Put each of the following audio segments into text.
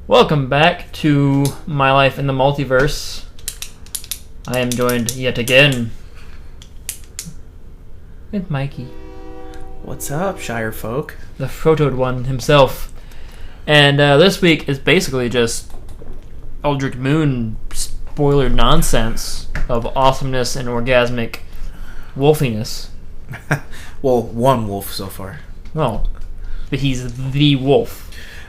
Welcome back to My Life in the Multiverse. I am joined yet again with Mikey. What's up, Shire folk? The photoed one himself. And this week is basically just Eldritch Moon spoiler nonsense of awesomeness and orgasmic wolfiness. Well, one wolf so far. Well, but he's the wolf.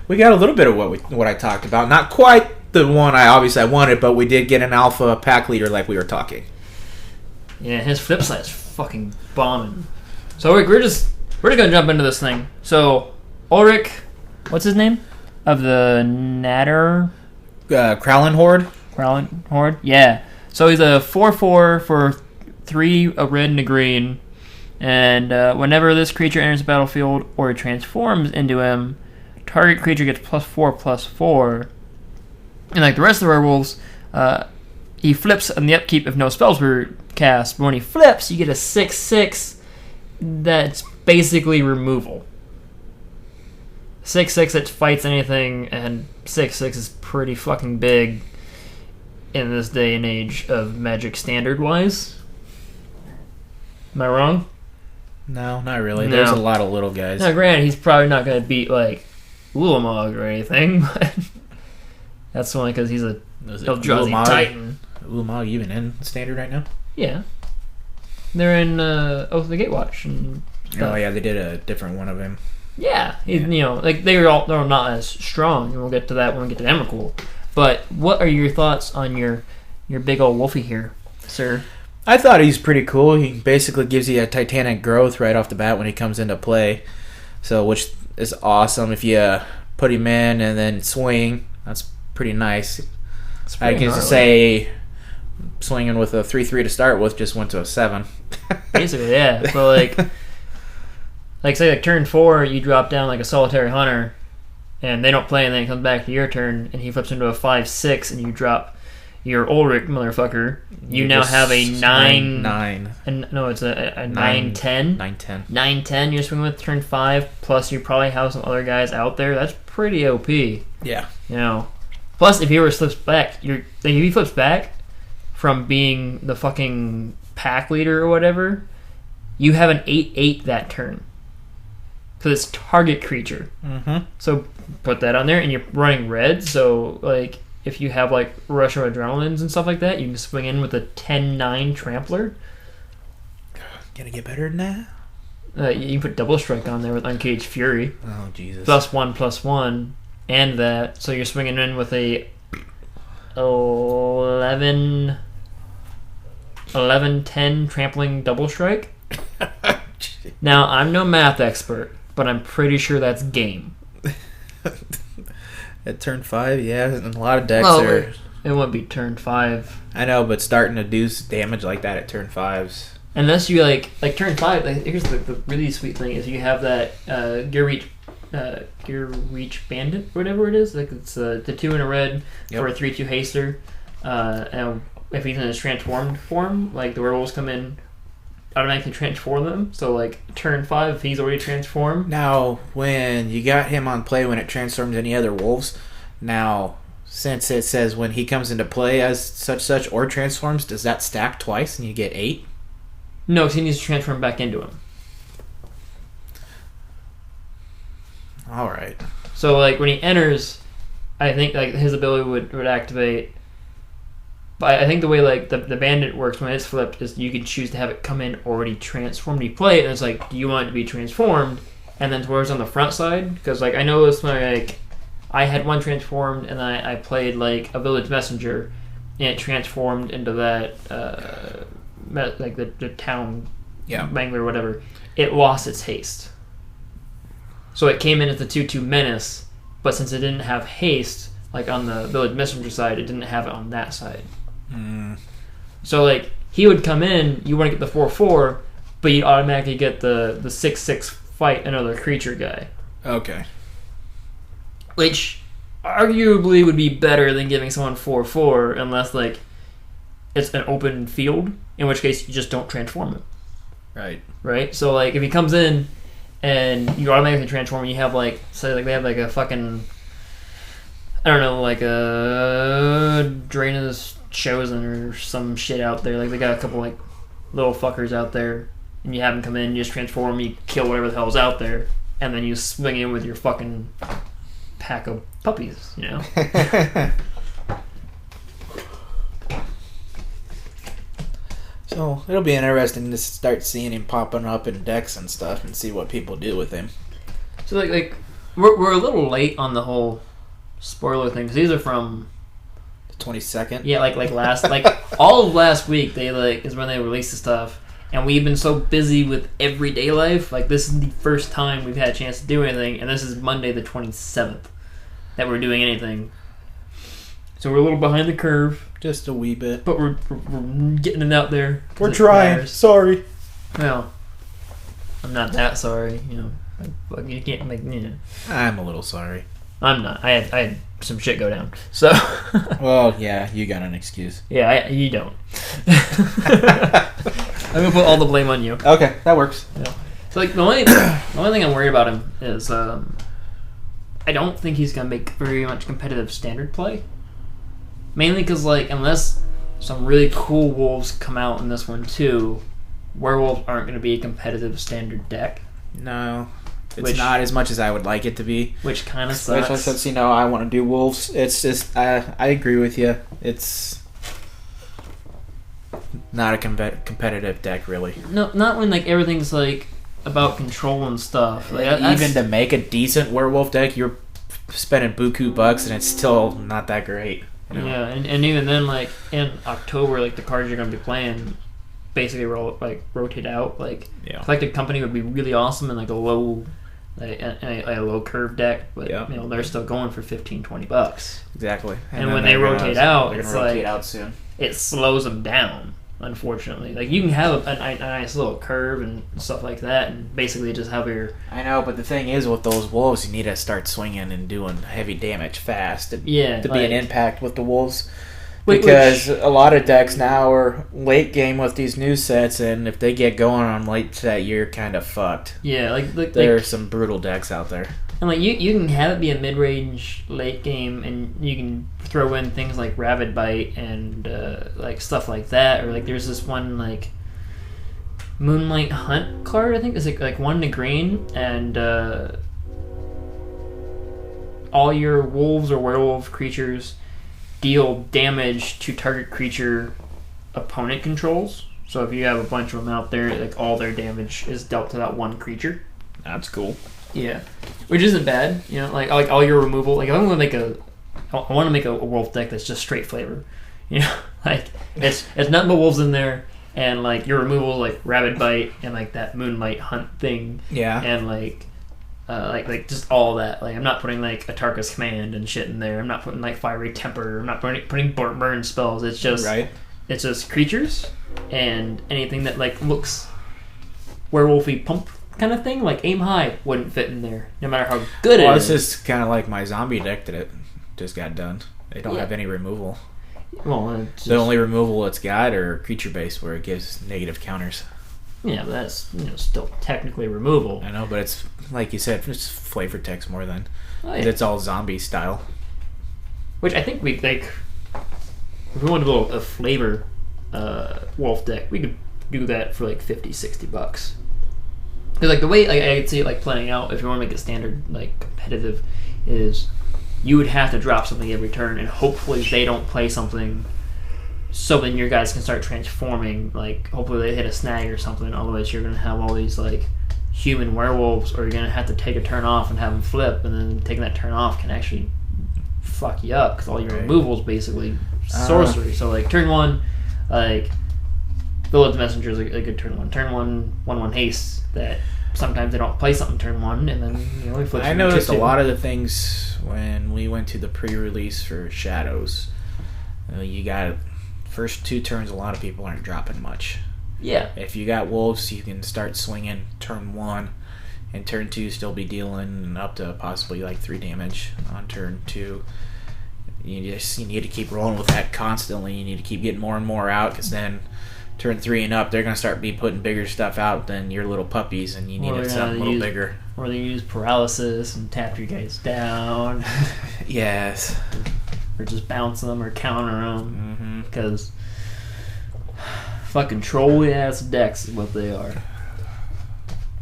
We got a little bit of what I talked about. Not quite the one I wanted, but we did get an alpha pack leader like we were talking. Yeah, his flip side is fucking bombing. So we're just gonna jump into this thing. So Ulrich, what's his name? Of the Natter Krowlin Horde? Krowlin Horde? Yeah. So he's a 4/4 for 3, a red and a green. And whenever this creature enters the battlefield or transforms into him, target creature gets +4/+4. And like the rest of the werewolves, he flips on the upkeep if no spells were cast. But when he flips, you get a 6/6 that's basically removal. 6/6 that fights anything, and 6/6 is pretty fucking big in this day and age of Magic standard-wise. Am I wrong? No, not really. No. There's a lot of little guys. Now, granted, he's probably not going to beat, like, Ulamog or anything, but that's only because he's a Eldrazi Titan. Ulamog even in standard right now? Yeah. They're in Oath of the Gatewatch. And oh, yeah, they did a different one of him. Yeah, you know, like they're not as strong, and we'll get to that when we get to Emrakul. But what are your thoughts on your big old wolfie here, sir? I thought he's pretty cool. He basically gives you a titanic growth right off the bat when he comes into play. So, which is awesome. If you put him in and then swing, that's pretty nice. I can say swinging with a 3/3 to start with just went to a 7. Basically, yeah. So, say turn 4, you drop down like a solitary hunter, and they don't play, and then it comes back to your turn, and he flips into a 5/6, and you drop your Ulrich motherfucker. You now have a 9. And no, it's a 9/10. 9/10. 9/10. You're swinging with turn 5. Plus, you probably have some other guys out there. That's pretty OP. Yeah. You know. Plus, if he ever slips back, if he flips back from being the fucking pack leader or whatever, you have an 8/8 that turn. Because it's target creature. Mm-hmm. So put that on there, and you're running red. So like, if you have like Rush of Adrenalines and stuff like that, you can swing in with a 10/9 Trampler. Gonna get better than that? You can put Double Strike on there with Uncaged Fury. Oh Jesus! +1/+1, and that. So you're swinging in with a 11/10 Trampling Double Strike. Now I'm no math expert, but I'm pretty sure that's game. At turn 5, yeah, and a lot of decks it wouldn't be turn 5. I know, but starting to do damage like that at turn 5s. Unless you like turn 5. Here's the really sweet thing is you have that Gear Reach Bandit, whatever it is. Like it's the 2 in a red for a 3/2 haster. And if he's in his transformed form, like the werewolves come in, automatically transform them. So like turn 5, if he's already transformed. Now, when you got him on play when it transforms any other wolves, now since it says when he comes into play as such or transforms, does that stack twice and you get 8? No, because he needs to transform back into him. All right. So like when he enters, I think like his ability would activate. But I think the way like the bandit works when it's flipped is you can choose to have it come in already transformed. You play it and it's like, do you want it to be transformed? And then towards on the front side, because like I noticed when I had one transformed and I played like a village messenger, and it transformed into that like the town mangler or whatever. It lost its haste, so it came in as the 2/2 menace. But since it didn't have haste, like on the village messenger side, it didn't have it on that side. So like he would come in, you want to get the 4/4, but you automatically get the 6/6 fight another creature guy. Okay. Which arguably would be better than giving someone 4/4 unless like it's an open field, in which case you just don't transform him. Right? So like if he comes in and you automatically transform and you have like, say like they have like a fucking I don't know, like a Draina's Chosen or some shit out there. Like they got a couple like little fuckers out there, and you have them come in, you just transform, you kill whatever the hell's out there, and then you swing in with your fucking pack of puppies, you know? So it'll be interesting to start seeing him popping up in decks and stuff and see what people do with him. So like we're a little late on the whole spoiler thing, because these are from The 22nd? yeah, like last like all of last week they like is when they released the stuff, and we've been so busy with everyday life. Like this is the first time we've had a chance to do anything, and this is Monday the 27th that we're doing anything. So we're a little behind the curve, Just a wee bit. but we're getting it out there. 'Cause We're it trying. matters. Sorry. Well, I'm not that sorry, you know. Like, you can't make, you know. I'm a little sorry. I'm not. I had some shit go down. So. Well, yeah, you got an excuse. Yeah, you don't. I'm gonna put all the blame on you. Okay, that works. Yeah. So like the only thing I'm worried about him is I don't think he's gonna make very much competitive standard play. Mainly because like unless some really cool wolves come out in this one too, werewolves aren't gonna be a competitive standard deck. No, it's not as much as I would like it to be. Which kind of sucks. Especially since, you know, I want to do wolves. It's just, I agree with you. It's not a competitive deck, really. No, not when like everything's like about control and stuff. Like even to make a decent werewolf deck, you're spending buku bucks, and it's still not that great. You know? Yeah, and even then, like in October, like the cards you're gonna be playing basically rotate out. Like Collected Company would be really awesome in like a low a low curve deck, but you know they're still going for $15-$20. Exactly. And when they rotate out, they're it's gonna rotate like out soon. It slows them down. Unfortunately, like you can have a nice little curve and stuff like that, and basically just have your. I know, but the thing is, with those wolves, you need to start swinging and doing heavy damage fast. To be an impact with the wolves. Because a lot of decks now are late game with these new sets, and if they get going on late set, you're kind of fucked. Yeah, like there are some brutal decks out there. And like you can have it be a mid-range late game, and you can throw in things like Rabid Bite and like stuff like that, or like there's this one like Moonlight Hunt card. I think it's like 1 to green, and all your wolves or werewolf creatures deal damage to target creature opponent controls. So if you have a bunch of them out there, like all their damage is dealt to that one creature. That's cool. Yeah, which isn't bad. You know, like all your removal. Like I want to make a wolf deck that's just straight flavor. You know, like it's nothing but wolves in there, and like your removal like Rabid Bite and like that Moonlight Hunt thing. Yeah, and like just all that. Like I'm not putting like Atarka's Command and shit in there. I'm not putting like Fiery Temper. I'm not putting burn spells. It's just It's just creatures and anything that like looks werewolfy pump kind of thing. Like Aim High wouldn't fit in there, no matter how good it is. This is kind of like my zombie deck that it just got done. They don't have any removal. Well, the only removal it's got are creature based, where it gives negative counters. Yeah, but that's still technically removal. I know, but it's like you said, it's flavor text more than it's all zombie style. Which I think we like. If we want to build a flavor wolf deck, we could do that for like $50-$60. Because like the way I could see it like playing out, if you want to make it standard like competitive, is you would have to drop something every turn, and hopefully they don't play something, so then your guys can start transforming. Like hopefully they hit a snag or something. Otherwise, you're gonna have all these like human werewolves, or you're gonna have to take a turn off and have them flip, and then taking that turn off can actually fuck you up because all your removals basically sorcery. So like turn one, like Village Messenger is a good turn one. Turn 1/1 haste that sometimes they don't play something turn one, and then we flip. I noticed a lot of the things when we went to the pre-release for Shadows. You got first 2 turns. A lot of people aren't dropping much. Yeah. If you got wolves, you can start swinging turn 1, and turn 2 still be dealing up to possibly like 3 damage on turn 2. You need to keep rolling with that constantly. You need to keep getting more and more out, because then turn 3 and up, they're going to start putting bigger stuff out than your little puppies, and you need something a little bigger. Or they use paralysis and tap your guys down. Yes. or just bounce them or counter them because fucking trolly ass decks is what they are.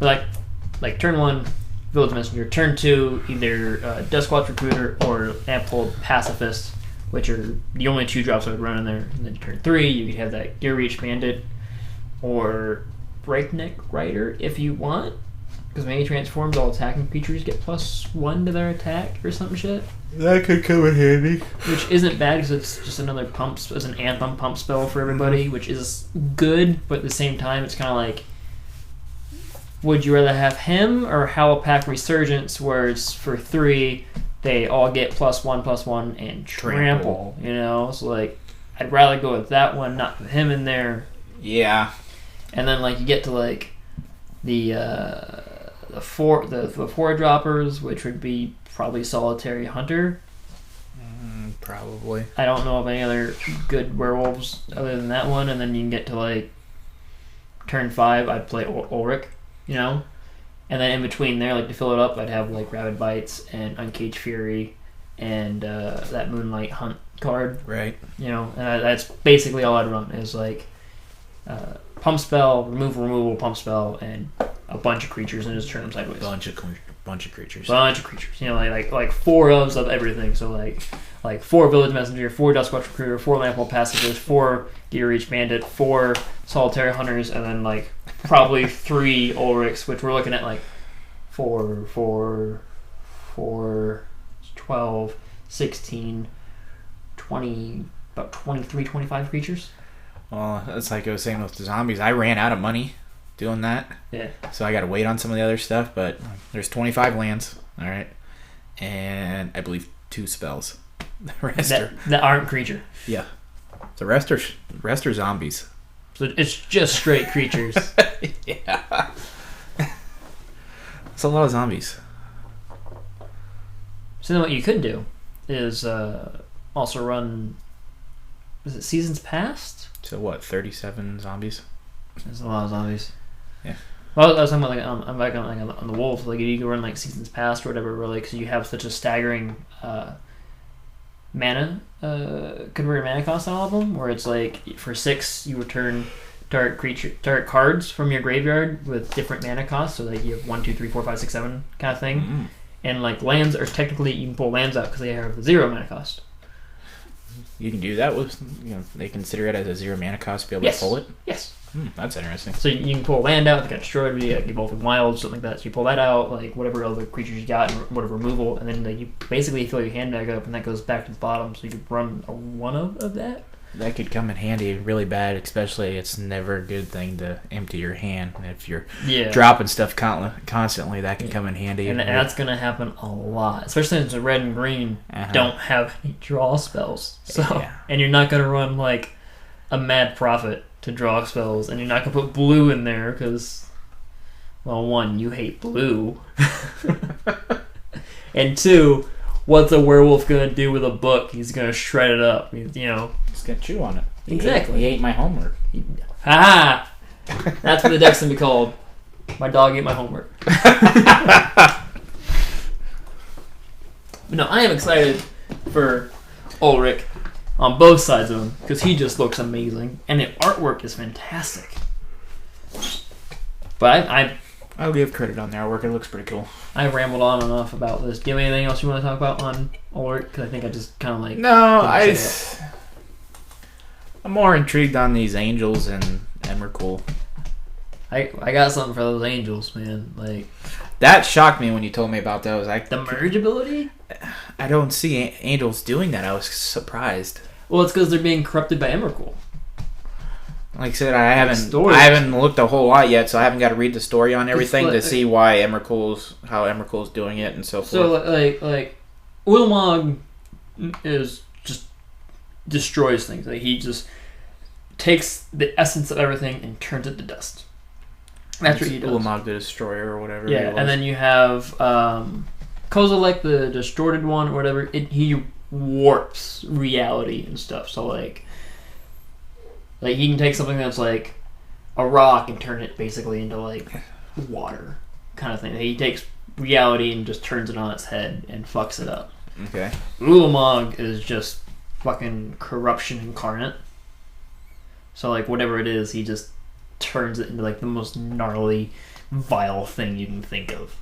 Like turn 1, Village Messenger. Turn 2, either Duskwatch Recruiter or Ample Pacifist, which are the only 2 drops I would run in there. And then turn 3, you could have that Gear Reach Bandit or Breakneck Rider if you want. Because when he transforms, all attacking creatures get +1 to their attack or some shit. That could come in handy. Which isn't bad because it's just another pump, as an anthem pump spell for everybody, which is good, but at the same time, it's kind of like, would you rather have him or Howlpack Resurgence, where it's for 3, they all get +1/+1 and trample, you know? So, like, I'd rather go with that one, not with him in there. Yeah. And then, like, you get to, like, the 4 droppers, which would be probably Solitary Hunter. Probably. I don't know of any other good werewolves other than that one. And then you can get to like turn 5, I'd play Ulrich, you know. And then in between there, like to fill it up, I'd have like Rabid Bites and Uncaged Fury and that Moonlight Hunt card. Right. You know, and that's basically all I'd run is like pump spell, removal, pump spell, and a bunch of creatures and just turn them sideways. Bunch of creatures. You know, like 4 of everything. So like 4 Village Messenger, 4 Duskwatch Recruiter, 4 Lamphold Pacifists, 4 Gear Reach Bandit, 4 Solitary Hunters, and then like probably 3 Ulrichs, which we're looking at like 4, 12, 16, 20, about 23, 25 creatures. Well, that's like I was saying with the zombies. I ran out of money doing that. Yeah. So I got to wait on some of the other stuff, but there's 25 lands, all right, and I believe 2 spells. The rest that aren't creature. Yeah. The rest are zombies. So it's just straight creatures. Yeah. It's a lot of zombies. So then what you could do is also run. Is it Seasons Past? So what? 37 zombies. There's a lot of zombies. Yeah. Well, I was talking about like I'm back on the wolves. Like you can run like Seasons Past or whatever, really, because you have such a staggering mana converted mana cost on all of them. Where it's like for 6 you return target cards from your graveyard with different mana costs. So like you have 1, 2, 3, 4, 5, 6, 7 kind of thing. Mm-hmm. And like lands are technically you can pull lands out because they have 0 mana cost. You can do that with, they consider it as a 0 mana cost to be able to pull it? Yes. That's interesting. So you can pull land out that got destroyed, you evolve in wild, something like that. So you pull that out, like whatever other creatures you got, and whatever removal, and then like, you basically fill your hand bag up, and that goes back to the bottom. So you could run a 1 of that. That could come in handy really bad, especially it's never a good thing to empty your hand. If you're dropping stuff constantly, that can come in handy. And that's going to happen a lot, especially since the red and green don't have any draw spells. So and you're not going to run like a Mad Prophet to draw spells, and you're not going to put blue in there because, well, 1, you hate blue, and 2, what's a werewolf going to do with a book? He's going to shred it up, He's going to chew on it. Exactly. He ate my homework. Ha! That's what the deck's going to be called. My dog ate my homework. But no, I am excited for Ulrich on both sides of him because he just looks amazing and the artwork is fantastic. But I'll give credit on the artwork. It looks pretty cool. I rambled on enough about this. Do you have anything else you want to talk about on Ulrich? Because I think I just kind of like... No, I'm more intrigued on these angels and Emrakul. I got something for those angels, man. Like that shocked me when you told me about those. The merge ability? I don't see angels doing that. I was surprised. Well, it's because they're being corrupted by Emrakul. Like I said, I haven't looked a whole lot yet, so I haven't got to read the story on everything to see how Emrakul's doing it and so forth. So like Ulamog is just destroys things. Like he just takes the essence of everything and turns it to dust. That's what he does. Ulamog the Destroyer or whatever. Yeah, and then you have Kozilek the Distorted One or whatever. He warps reality and stuff. So like he can take something that's like a rock and turn it basically into like water kind of thing. He takes reality and just turns it on its head and fucks it up. Okay. Ulamog is just fucking corruption incarnate. So like whatever it is, he just turns it into like the most gnarly, vile thing you can think of.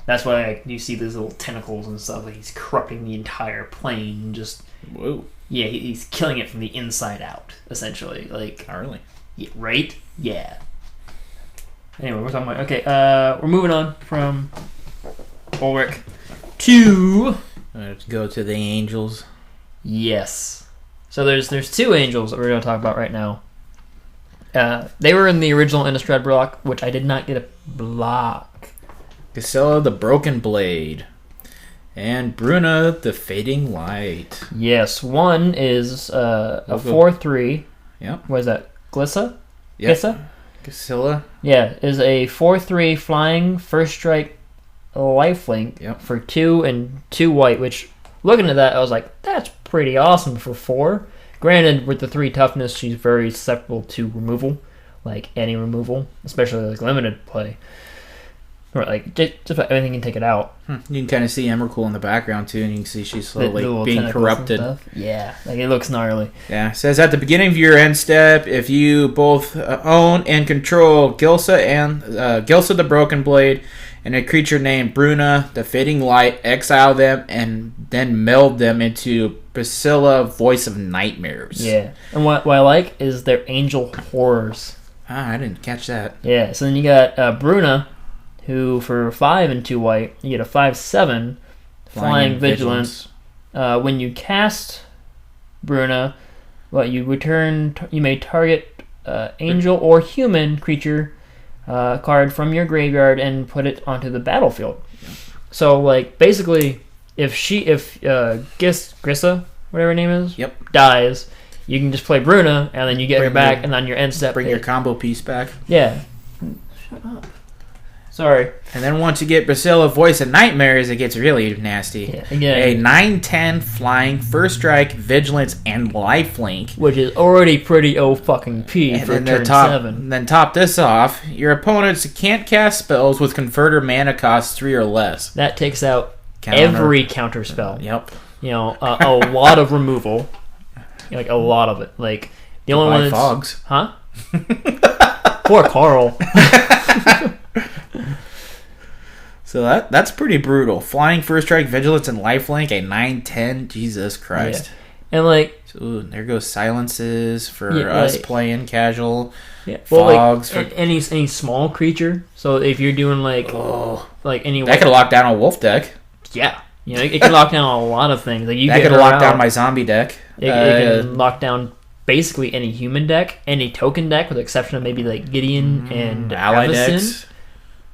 That's why like, you see these little tentacles and stuff. Like he's corrupting the entire plane and just. Whoa. Yeah, he's killing it from the inside out, essentially. Like. Gnarly. Yeah, right? Yeah. Anyway, we're talking about. Okay, we're moving on from Ulrich to. Let's go to the angels. Yes. So there's 2 angels that we're going to talk about right now. They were in the original Innistrad block, which I did not get a block. Gisela the Broken Blade. And Bruna the Fading Light. Yes, one is a 4/3. Yep. What is that? Glissa? Yep. Glissa? Gisela. Yeah, is a 4/3 flying first strike lifelink for 2 and 2 white, which looking at that I was like, that's pretty awesome for 4. Granted, with the 3 toughness, she's very susceptible to removal, like any removal, especially like limited play. Or like just about everything can take it out. You can kind of see Emrakul in the background too, and you can see she's slowly the being corrupted. Yeah, like it looks gnarly. Yeah, it says at the beginning of your end step, if you both own and control Gilsa the Broken Blade and a creature named Bruna the Fading Light, exile them and then meld them into Priscilla, Voice of Nightmares. Yeah, and what I like is their angel horrors. I didn't catch that. Yeah, so then you got Bruna, who for 5 and 2 white, you get a 5/7 flying vigilance. When you cast Bruna, you may target angel or human creature card from your graveyard and put it onto the battlefield. Yeah. So like basically, if Grissa, whatever her name is, dies, you can just play Bruna and then you get her back, and on your end step, bring your combo piece back. Yeah. Shut up. Sorry. And then once you get Priscilla, Voice of Nightmares, it gets really nasty. Yeah. A 9/10 flying, first strike, vigilance, and lifelink. Which is already pretty fucking-P for turn 7. Then top this off, your opponents can't cast spells with converter mana cost 3 or less. That takes out every counter spell. Yep. You know, a lot of removal. Like, a lot of it. Like, the only one that's... Fogs. Huh? Poor Carl. So that's pretty brutal. Flying, first strike, vigilance, and lifelink, a 9/10. Jesus Christ. Yeah. And like, so there goes silences for us playing casual. Yeah. Well, fogs like, any small creature. So if you're doing like any that could lock down a wolf deck. Yeah. You know, it can lock down a lot of things. Like that could lock down my zombie deck. It can lock down basically any human deck, any token deck, with the exception of maybe like Gideon and ally decks.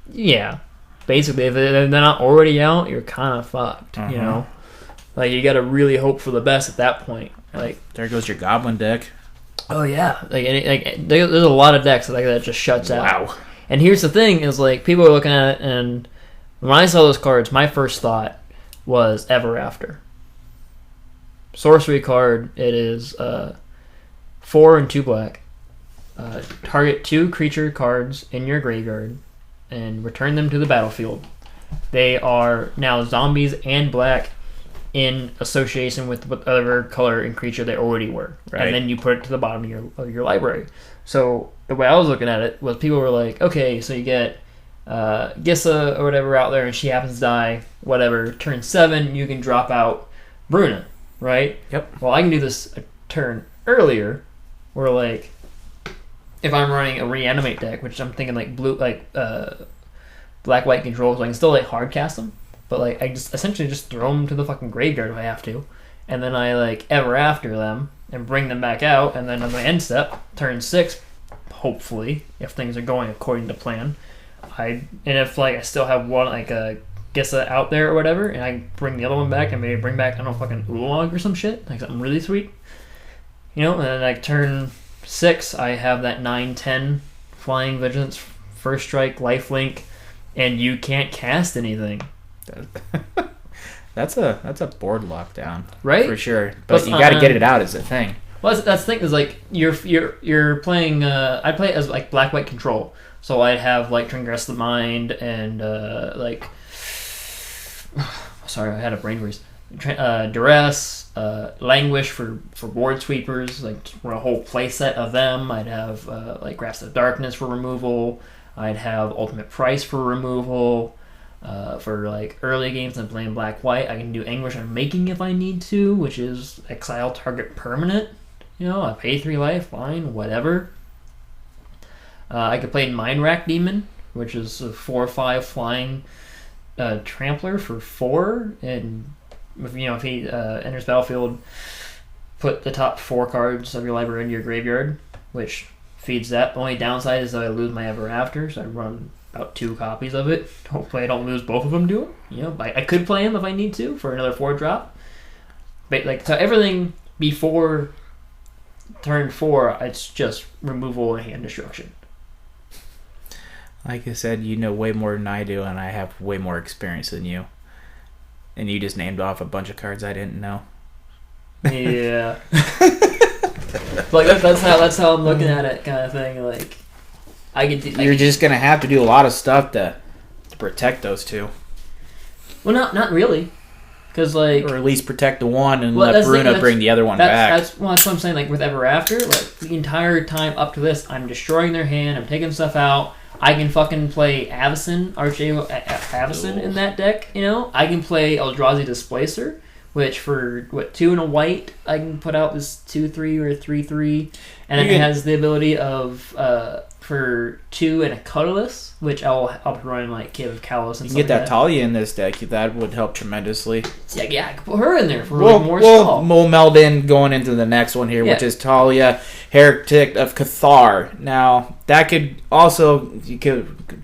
Yeah. Basically, if they're not already out, you're kind of fucked, you know? Like, you gotta really hope for the best at that point. Like, there goes your goblin deck. Oh, yeah. There's a lot of decks that just shuts out. Wow. And here's the thing, is, like, people are looking at it, and when I saw those cards, my first thought was Ever After. Sorcery card, it is 4 and 2 black. Target 2 creature cards in your graveyard and return them to the battlefield. They are now zombies and black in association with whatever color and creature they already were. Right. And then you put it to the bottom of your library. So the way I was looking at it was people were like, okay, so you get Gissa or whatever out there and she happens to die, whatever, turn 7, you can drop out Bruna, right? Yep. Well, I can do this a turn earlier where like, if I'm running a reanimate deck, which I'm thinking like black white control, so I can still like hard cast them, but like I just essentially just throw them to the fucking graveyard if I have to, and then I like Ever After them and bring them back out, and then on my end step, turn 6, hopefully if things are going according to plan, if like I still have one like a Gissa out there or whatever, and I bring the other one back and maybe bring back I don't know fucking Oolong or some shit, like something really sweet, you know, and then like turn 6, I have that 9/10 flying vigilance, first strike, lifelink, and you can't cast anything. That's a board lockdown, right? For sure. But you got to get it out as a thing. Well, that's the thing is like you're playing. I play it as like black white control, so I'd have like Transgress the Mind and like. Sorry, I had a brain freeze. Duress, Languish for board sweepers, like run a whole playset of them. I'd have like Grasp of Darkness for removal. I'd have Ultimate Price for removal. For like early games I'm playing black-white, I can do Anguish on Making if I need to, which is exile target permanent. I pay 3 life, fine, whatever. I could play Mind Rack Demon, which is a 4/5 flying trampler for 4, and if he enters battlefield, put the top 4 cards of your library into your graveyard, which feeds that. The only downside is that I lose my Ever After, so I run about 2 copies of it. Hopefully I don't lose both of them to him. I could play him if I need to for another 4-drop. But so everything before turn 4, it's just removal and hand destruction. Like I said, you know way more than I do, and I have way more experience than you. And you just named off a bunch of cards I didn't know. Yeah. that's how I'm looking at it, kind of thing. Like, you're just gonna have to do a lot of stuff to protect those 2. Well, not really, because like, or at least protect the one and let Bruna bring the other one back. That's what I'm saying. Like with Ever After, like the entire time up to this, I'm destroying their hand. I'm taking stuff out. I can fucking play Avacyn, Avacyn in that deck. I can play Eldrazi Displacer, which for 2 and a white, I can put out this 2/3 or 3/3, and it has the ability of for 2 and a colorless, which I'll be running like Cave of Kalos and you stuff can get that like Talia in this deck. That would help tremendously. Yeah, I can put her in there for more stall. We'll meld in going into the next one here, which is Talia, Heretic of Cathar. Now, that could also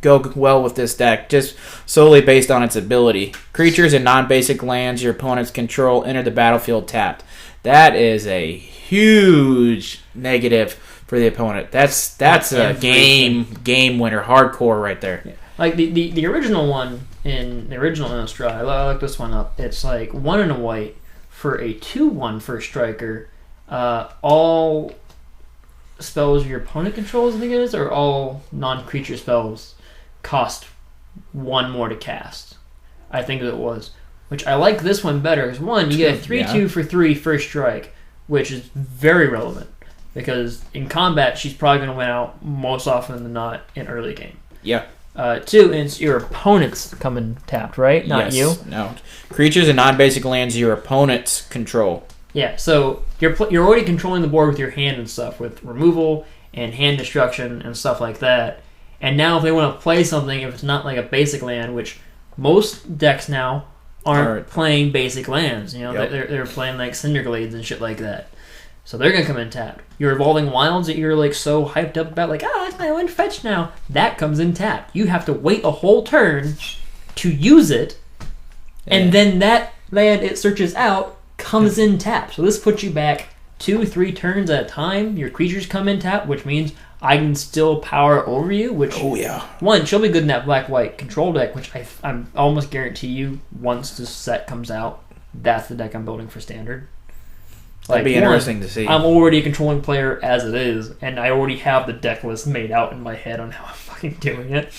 go well with this deck, just solely based on its ability. Creatures and non-basic lands your opponents control enter the battlefield tapped. That is a huge negative for the opponent. That's a game winner, hardcore right there. Yeah. Like the original one in the original Innistrad, I looked this one up. It's like 1 and a white for a 2/1 first striker. All spells your opponent controls, I think it is, or all non-creature spells cost 1 more to cast. I think it was. Which I like this one better, because 1, you get a 3/2 for 3 first strike, which is very relevant. Because in combat, she's probably going to win out most often than not in early game. Yeah. 2, it's your opponent's coming tapped, right? Not you. No. Creatures and non-basic lands your opponents control. Yeah, so you're already controlling the board with your hand and stuff, with removal and hand destruction and stuff like that. And now if they want to play something, if it's not like a basic land, which most decks now aren't playing basic lands. They're playing like Cinderglades and shit like that. So they're going to come in tapped. Your Evolving Wilds that you're like so hyped up about, like, it's my own fetch now. That comes in tapped. You have to wait a whole turn to use it, and then that land it searches out comes in tapped. So this puts you back 2-3 turns at a time. Your creatures come in tapped, which means I can still power over you, which, one, she'll be good in that black-white control deck, which I'm almost guarantee you, once this set comes out, that's the deck I'm building for Standard. That'd be interesting to see. I'm already a controlling player as it is, and I already have the deck list made out in my head on how I'm fucking doing it.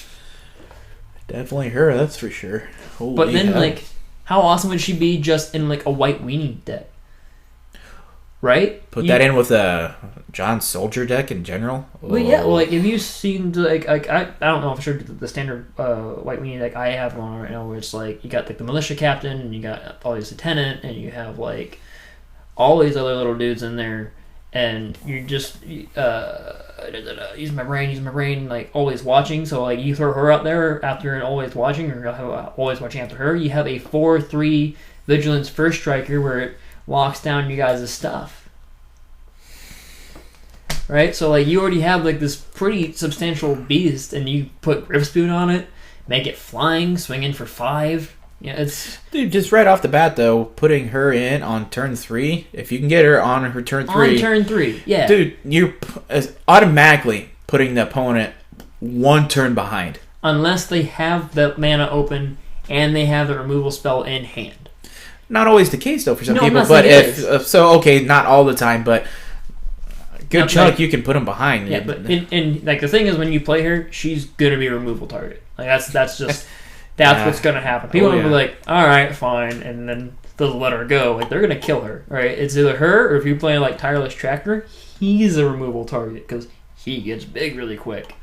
Definitely her, that's for sure. Holy but then, hell. like, how awesome would she be just in, like, a white weenie deck? Right? Put that in with a John Soldier deck in general? Well, yeah, well, like, if you seen, like I don't know if I showed the standard white weenie deck I have on right now, where it's, like, you got, like, the Militia Captain, and you got Polly's Lieutenant, and you have, like, all these other little dudes in there, and you're just use my brain, like always watching. So like you throw her out there after an always watching, or always watching after her. You have a 4/3 vigilance first striker where it locks down you guys' stuff, right? So like you already have like this pretty substantial beast, and you put Griffspoon on it, make it flying, swing in for 5. Yeah, it's dude. Just right off the bat, though, putting her in on turn 3. If you can get her on her turn 3, on turn 3, yeah, dude, you're automatically putting the opponent 1 turn behind, unless they have the mana open and they have the removal spell in hand. Not always the case, though, for some people. But if so, okay, not all the time, but a good chunk like, you can put them behind. Yeah, but and like the thing is, when you play her, she's gonna be a removal target. Like that's just. That's what's going to happen. People will be like, all right, fine. And then doesn't let her go, like they're gonna kill her. Right? It's either her, or if you're playing like Tireless Tracker, he's a removal target because he gets big really quick.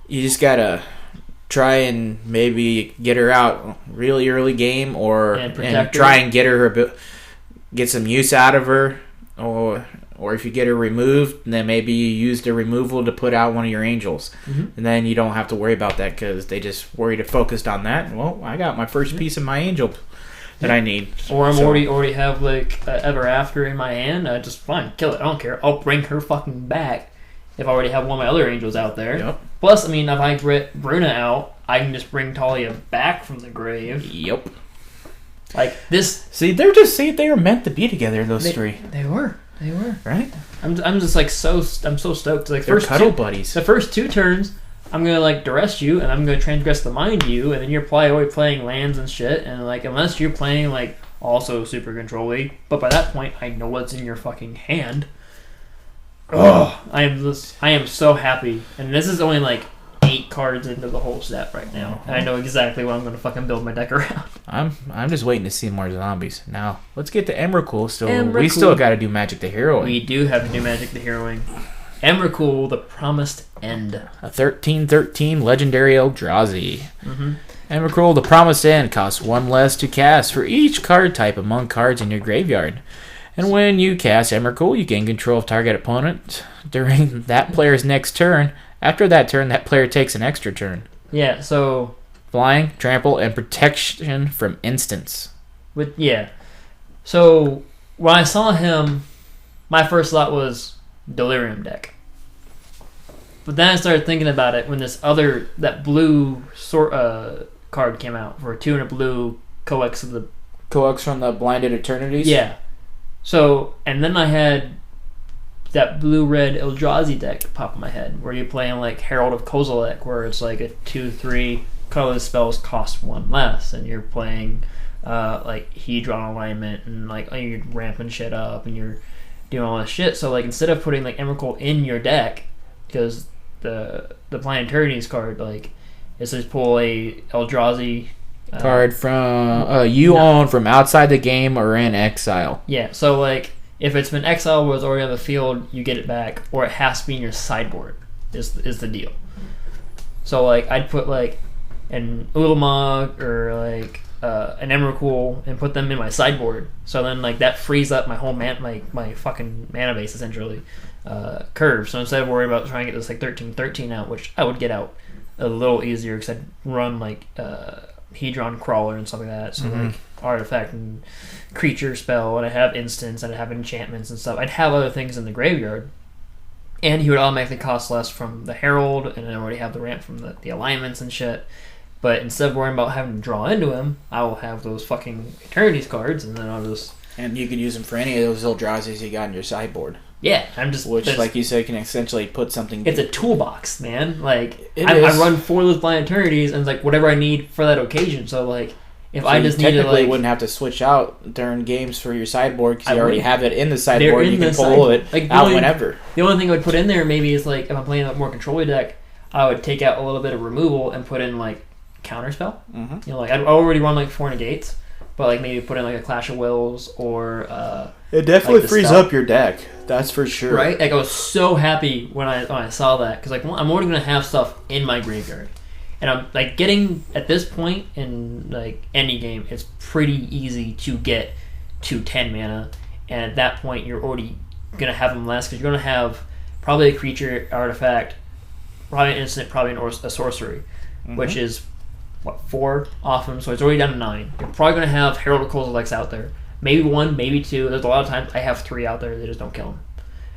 You just gotta try and maybe get her out really early game, and try and get some use out of her, or if you get her removed, then maybe you use the removal to put out one of your angels, and then you don't have to worry about that because they just worried and focused on that. Well, I got my first piece of my angel that I need, or I'm already have like Ever After in my hand. I just fine, kill it. I don't care. I'll bring her fucking back if I already have one of my other angels out there. Yep. Plus, I mean, if I get Bruna out, I can just bring Talia back from the grave. Yep. Like this. See, they were meant to be together. Those three. They were. Right. I'm just like I'm so stoked. Like they're cuddle buddies. The first 2 turns, I'm gonna like duress you, and I'm gonna transgress the mind you, and then you're probably always playing lands and shit, and like unless you're playing like also super control-y, but by that point I know what's in your fucking hand. Oh, I am so happy, and this is only like 8 cards into the whole set right now, and I know exactly what I'm gonna fucking build my deck around. I'm just waiting to see more zombies. Now let's get to Emrakul. We still got to do Magic the Heroing. We do have to do Magic the Heroing. Emrakul, the Promised End. A 13/13 legendary Eldrazi. Emrakul, the Promised End, costs 1 less to cast for each card type among cards in your graveyard. And when you cast Emrakul, you gain control of target opponent during that player's next turn. After that turn, that player takes an extra turn. Yeah, so flying, trample, and protection from instants. So when I saw him, my first thought was Delirium deck. But then I started thinking about it when that blue card came out for a 2 and a blue Coex from the Blinded Eternities? Yeah. So, and then I had that blue-red Eldrazi deck pop in my head, where you're playing like Herald of Kozilek, where it's like a 2/3 colorless spells cost 1 less, and you're playing like Hedron alignment, and like you're ramping shit up, and you're doing all this shit. So like instead of putting like Emrakul in your deck, because the Planetarities card, like it says pull a Eldrazi card from own from outside the game or in exile. Yeah, so like if it's been exiled or it's already on the field, you get it back, or it has to be in your sideboard is the deal. So like I'd put like an Ulamog or like an Emrakul and put them in my sideboard. So then like that frees up my whole my fucking mana base essentially curve. So instead of worrying about trying to get this like 13/13 out, which I would get out a little easier because I'd run like Hedron Crawler and stuff like that. So like artifact and creature spell, and I have instants, and I have enchantments and stuff. I'd have other things in the graveyard, and he would automatically cost less from the Herald, and I already have the ramp from the alignments and shit. But instead of worrying about having to draw into him, I will have those fucking Eternities cards, and then I'll just... And you can use them for any of those Eldrazi's you got in your sideboard. Yeah, I'm just... Which, like you said, can essentially put something... It's a toolbox, man. Like, I run 4 of those Blind Eternities, and it's like whatever I need for that occasion. So, like, if I just need to, like... technically wouldn't have to switch out during games for your sideboard, because you already have it in the sideboard. You can pull it out whenever. The only thing I would put in there maybe is, like, if I'm playing a more control deck, I would take out a little bit of removal and put in, like, counterspell. You know, like, I'd already run, like, 4 negates, but, like, maybe put in, like, a Clash of Wills or... it definitely frees up your deck. That's for sure. Right? Like, I was so happy when I saw that, because, like, I'm already going to have stuff in my graveyard. And I'm, like, getting, at this point in, like, any game, it's pretty easy to get to 10 mana. And at that point, you're already going to have them less, because you're going to have probably a creature, artifact, probably an instant, probably a sorcery, which is, 4 off them, so it's already down to 9. You're probably going to have Herald of Kozilek's out there. Maybe 1, maybe 2. There's a lot of times I have 3 out there, they just don't kill him.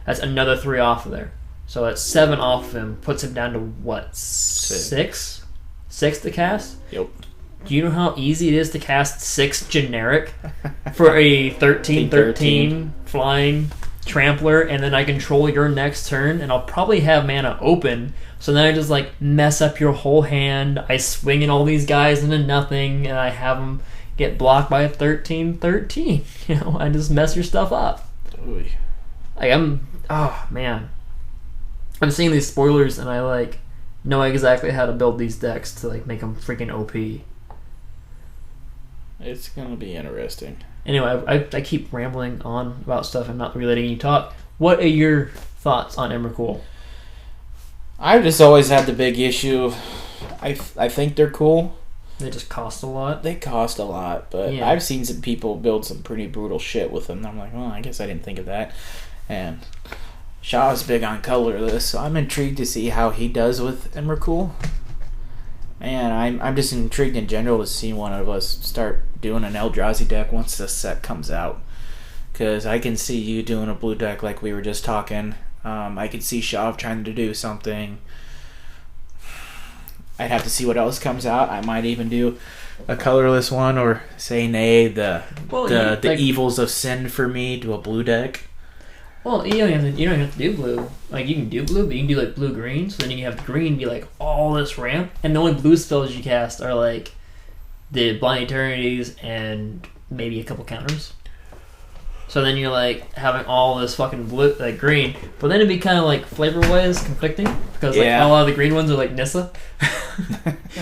That's another 3 off of there. So that's 7 off of him, puts him down to what? 6? 6 to cast? Yep. Do you know how easy it is to cast 6 generic for a 13/13 flying trampler, and then I control your next turn, and I'll probably have mana open, so then I just like mess up your whole hand. I swing in all these guys into nothing, and I have them get blocked by a 13/13. You know, I just mess your stuff up. Oy. Like oh man, I'm seeing these spoilers, and I like know exactly how to build these decks to like make them freaking OP. It's going to be interesting. Anyway, I keep rambling on about stuff and not really letting you talk. What are your thoughts on Emrakul? I've just always had the big issue. I think they're cool. They just cost a lot. They cost a lot, but yeah. I've seen some people build some pretty brutal shit with them. I'm like, well, I guess I didn't think of that. And Shaw's big on colorless, so I'm intrigued to see how he does with Emrakul. Man, I'm just intrigued in general to see one of us start doing an Eldrazi deck once the set comes out. Because I can see you doing a blue deck like we were just talking. I could see Shaw trying to do something. I'd have to see what else comes out. I might even do a colorless one, or say nay, the evils of sin for me, do a blue deck. Well, you don't have to do blue. Like, you can do blue, but you can do like blue-green, so then you can have the green be like all this ramp, and the only blue spells you cast are like the Blind Eternities and maybe a couple counters. So then you're like having all this fucking blue, like green, but then it'd be kind of like flavor-wise conflicting, because like a lot of the green ones are like Nissa.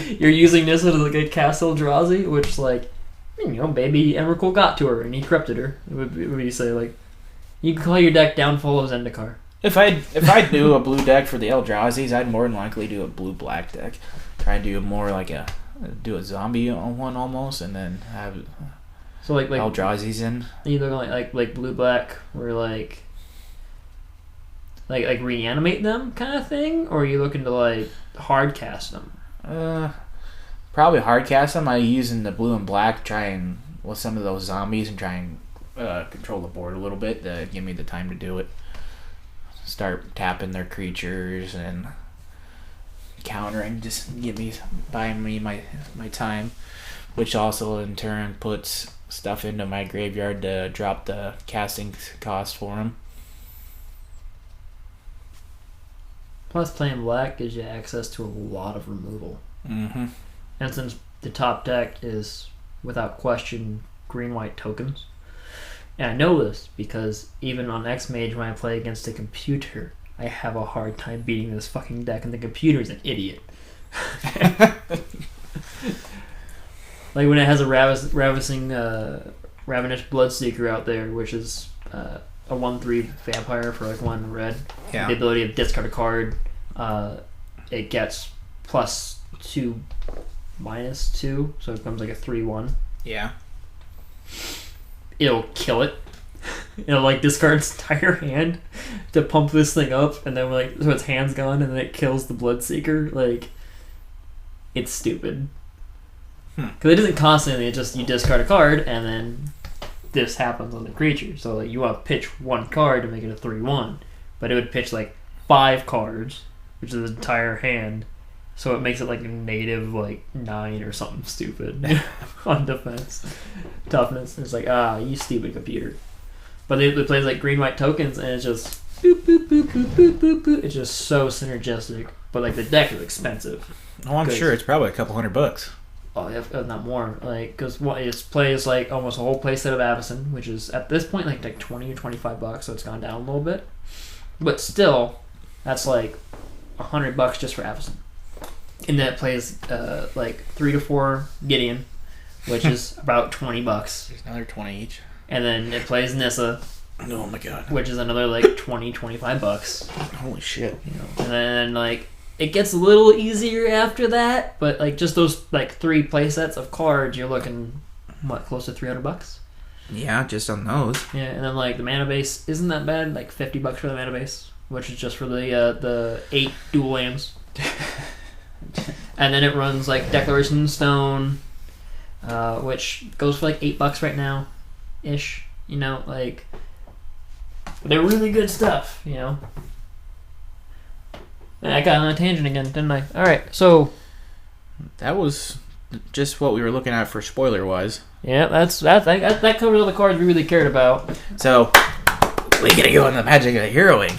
You're using Nissa to like cast Eldrazi, which like, baby Emrakul got to her and he corrupted her. What would you say? Like, you can call your deck Downfall of Zendikar. If I do a blue deck for the Eldrazi's, I'd more than likely do a blue-black deck. Try to do more like a zombie one almost, and then have so like Eldrazi's in. Either like blue-black, or like reanimate them kind of thing, or are you looking to like hard cast them? Probably hard cast them. I using the blue and black try and with some of those zombies and try and control the board a little bit to give me the time to do it. Start tapping their creatures and countering, just buying me my time, which also in turn puts stuff into my graveyard to drop the casting cost for them. Plus, playing black gives you access to a lot of removal. Mm-hmm. And since the top deck is, without question, green-white tokens, and I know this because even on X-Mage when I play against a computer, I have a hard time beating this fucking deck, and the computer's an idiot. Like when it has a Ravenous Bloodseeker out there, which is a 1/3 vampire for like 1 red. Yeah. The ability of discard a card, it gets +2, -2, so it becomes like a 3/1. Yeah. It'll kill it. It'll like discard its entire hand to pump this thing up, and then like so its hand's gone, and then it kills the Bloodseeker. Like, it's stupid. Because it doesn't cost anything. It just, you discard a card, and then this happens on the creature. So like you want to pitch 1 card to make it a 3/1, but it would pitch like 5 cards, which is the entire hand. So it makes it like a negative like 9 or something stupid on defense. Toughness. It's like, you stupid computer. But it plays like green-white tokens, and it's just boop, boop, boop, boop, boop, boop, boop. It's just so synergistic. But like the deck is expensive. Oh, I'm sure it's probably a couple $100. Oh, if not more. Like, because it plays like almost a whole playset of Avacyn, which is at this point like $20 or $25, so it's gone down a little bit. But still, that's like $100 just for Avacyn. And that plays like 3 to 4 Gideon, which is about $20. There's another 20 each. And then it plays Nissa. Oh my god. Which is another like $20-$25. Holy shit. And then like it gets a little easier after that, but like just those like 3 playsets of cards, you're looking close to $300. Yeah, just on those. Yeah, and then like the mana base isn't that bad, like $50 for the mana base, which is just for the 8 dual lands. And then it runs like Declaration Stone, which goes for like $8 right now, ish. Like they're really good stuff. I got on a tangent again, didn't I? All right, so that was just what we were looking at for spoiler-wise. Yeah, that covers all the cards we really cared about. So we gotta go on the Magic of the Heroing.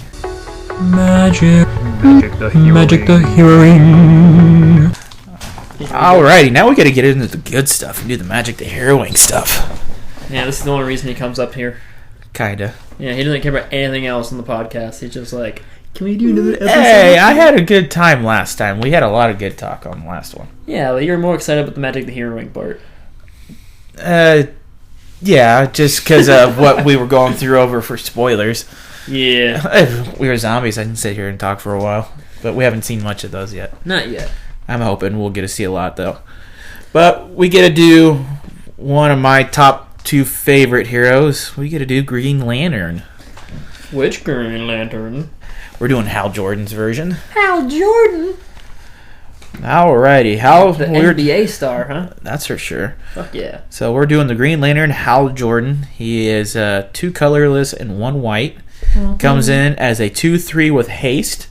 Magic the Heroing. Alrighty, now we gotta get into the good stuff and do the Magic the Heroing stuff. Yeah, this is the only reason he comes up here. Kinda. Yeah, he doesn't care about anything else on the podcast. He's just like, can we do another episode? Hey, I had a good time last time. We had a lot of good talk on the last one. Yeah, but you're more excited about the Magic the Heroing part. Yeah, just because of what we were going through over for spoilers. Yeah. If we were zombies, I can sit here and talk for a while. But we haven't seen much of those yet. Not yet. I'm hoping we'll get to see a lot, though. But we get to do one of my top 2 favorite heroes. We get to do Green Lantern. Which Green Lantern? We're doing Hal Jordan's version. Hal Jordan? Alrighty. Hal, the NBA star, huh? That's for sure. Fuck yeah. So we're doing the Green Lantern, Hal Jordan. He is 2 colorless and 1 white. Mm-hmm. Comes in as a 2/3 with haste.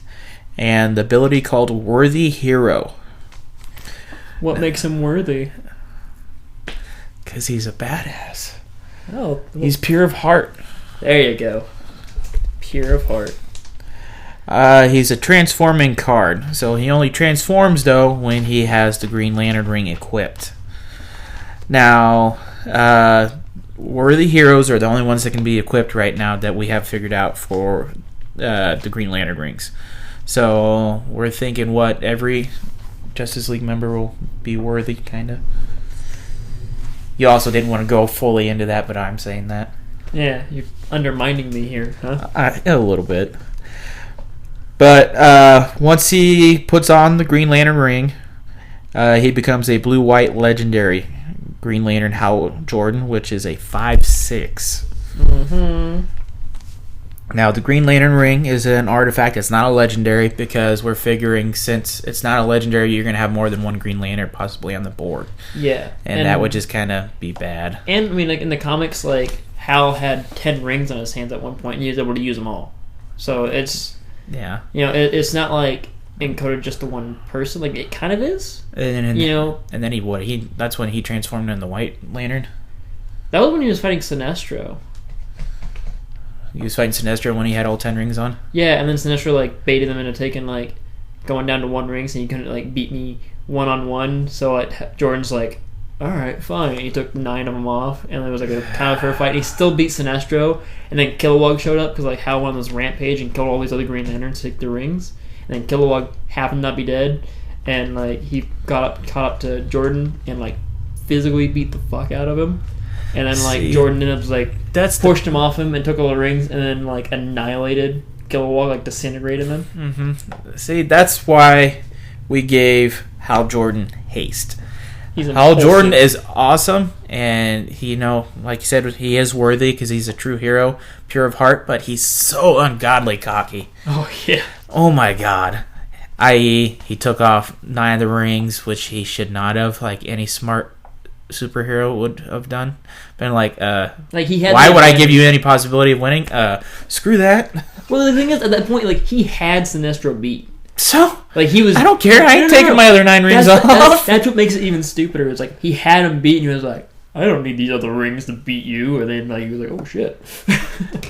And the ability called Worthy Hero. What makes him worthy? Because he's a badass. Oh. He's pure of heart. There you go. Pure of heart. He's a transforming card. So he only transforms, though, when he has the Green Lantern ring equipped. Now, Worthy Heroes are the only ones that can be equipped right now that we have figured out for the Green Lantern rings. So we're thinking what every Justice League member will be worthy, kind of. You also didn't want to go fully into that, but I'm saying that. Yeah, you're undermining me here, huh? A little bit. But once he puts on the Green Lantern ring, he becomes a blue-white legendary Green Lantern Hal Jordan, which is a 5/6. Mm-hmm. Now, the Green Lantern ring is an artifact. It's not a legendary because we're figuring since it's not a legendary, you're going to have more than one Green Lantern possibly on the board. Yeah. And that would just kind of be bad. And, I mean, like in the comics, like, Hal had 10 rings on his hands at one point, and he was able to use them all. So it's... Yeah. You know, it's not like encoded just to one person. Like, it kind of is. And you know? And then that's when he transformed into the White Lantern? That was when he was fighting Sinestro. He was fighting Sinestro when he had all 10 rings on? Yeah, and then Sinestro, like, baited them into taking, like, going down to 1 ring, so you couldn't, like, beat me one-on-one. So Jordan's like, alright, fine. And he took 9 of them off, and it was, like, a kind of fair fight. And he still beat Sinestro, and then Kilowog showed up, because, like, Hal went on this rampage and killed all these other Green Lanterns to take the rings. And then Kilowog happened to not be dead, and, like, he caught up to Jordan, and, like, physically beat the fuck out of him. And then, like, Jordan ended up, like, pushed him off him and took all the rings and then, like, annihilated Kilowog, like, disintegrated him. Mm-hmm. See, that's why we gave Hal Jordan haste. Hal Jordan is awesome, and he, you know, like you said, he is worthy because he's a true hero, pure of heart, but he's so ungodly cocky. Oh, yeah. Oh, my God. I.e., he took off 9 of the rings, which he should not have, like any smart superhero would have done. Been like he had why would I give you any possibility of winning? Screw that. Well, the thing is, at that point, like, he had Sinestro beat. So, like, he was... I don't care. I ain't taking my other 9 rings off. That's what makes it even stupider. It's like, he had him beat, and he was like, I don't need these other rings to beat you. And then, like, he was like, oh, shit.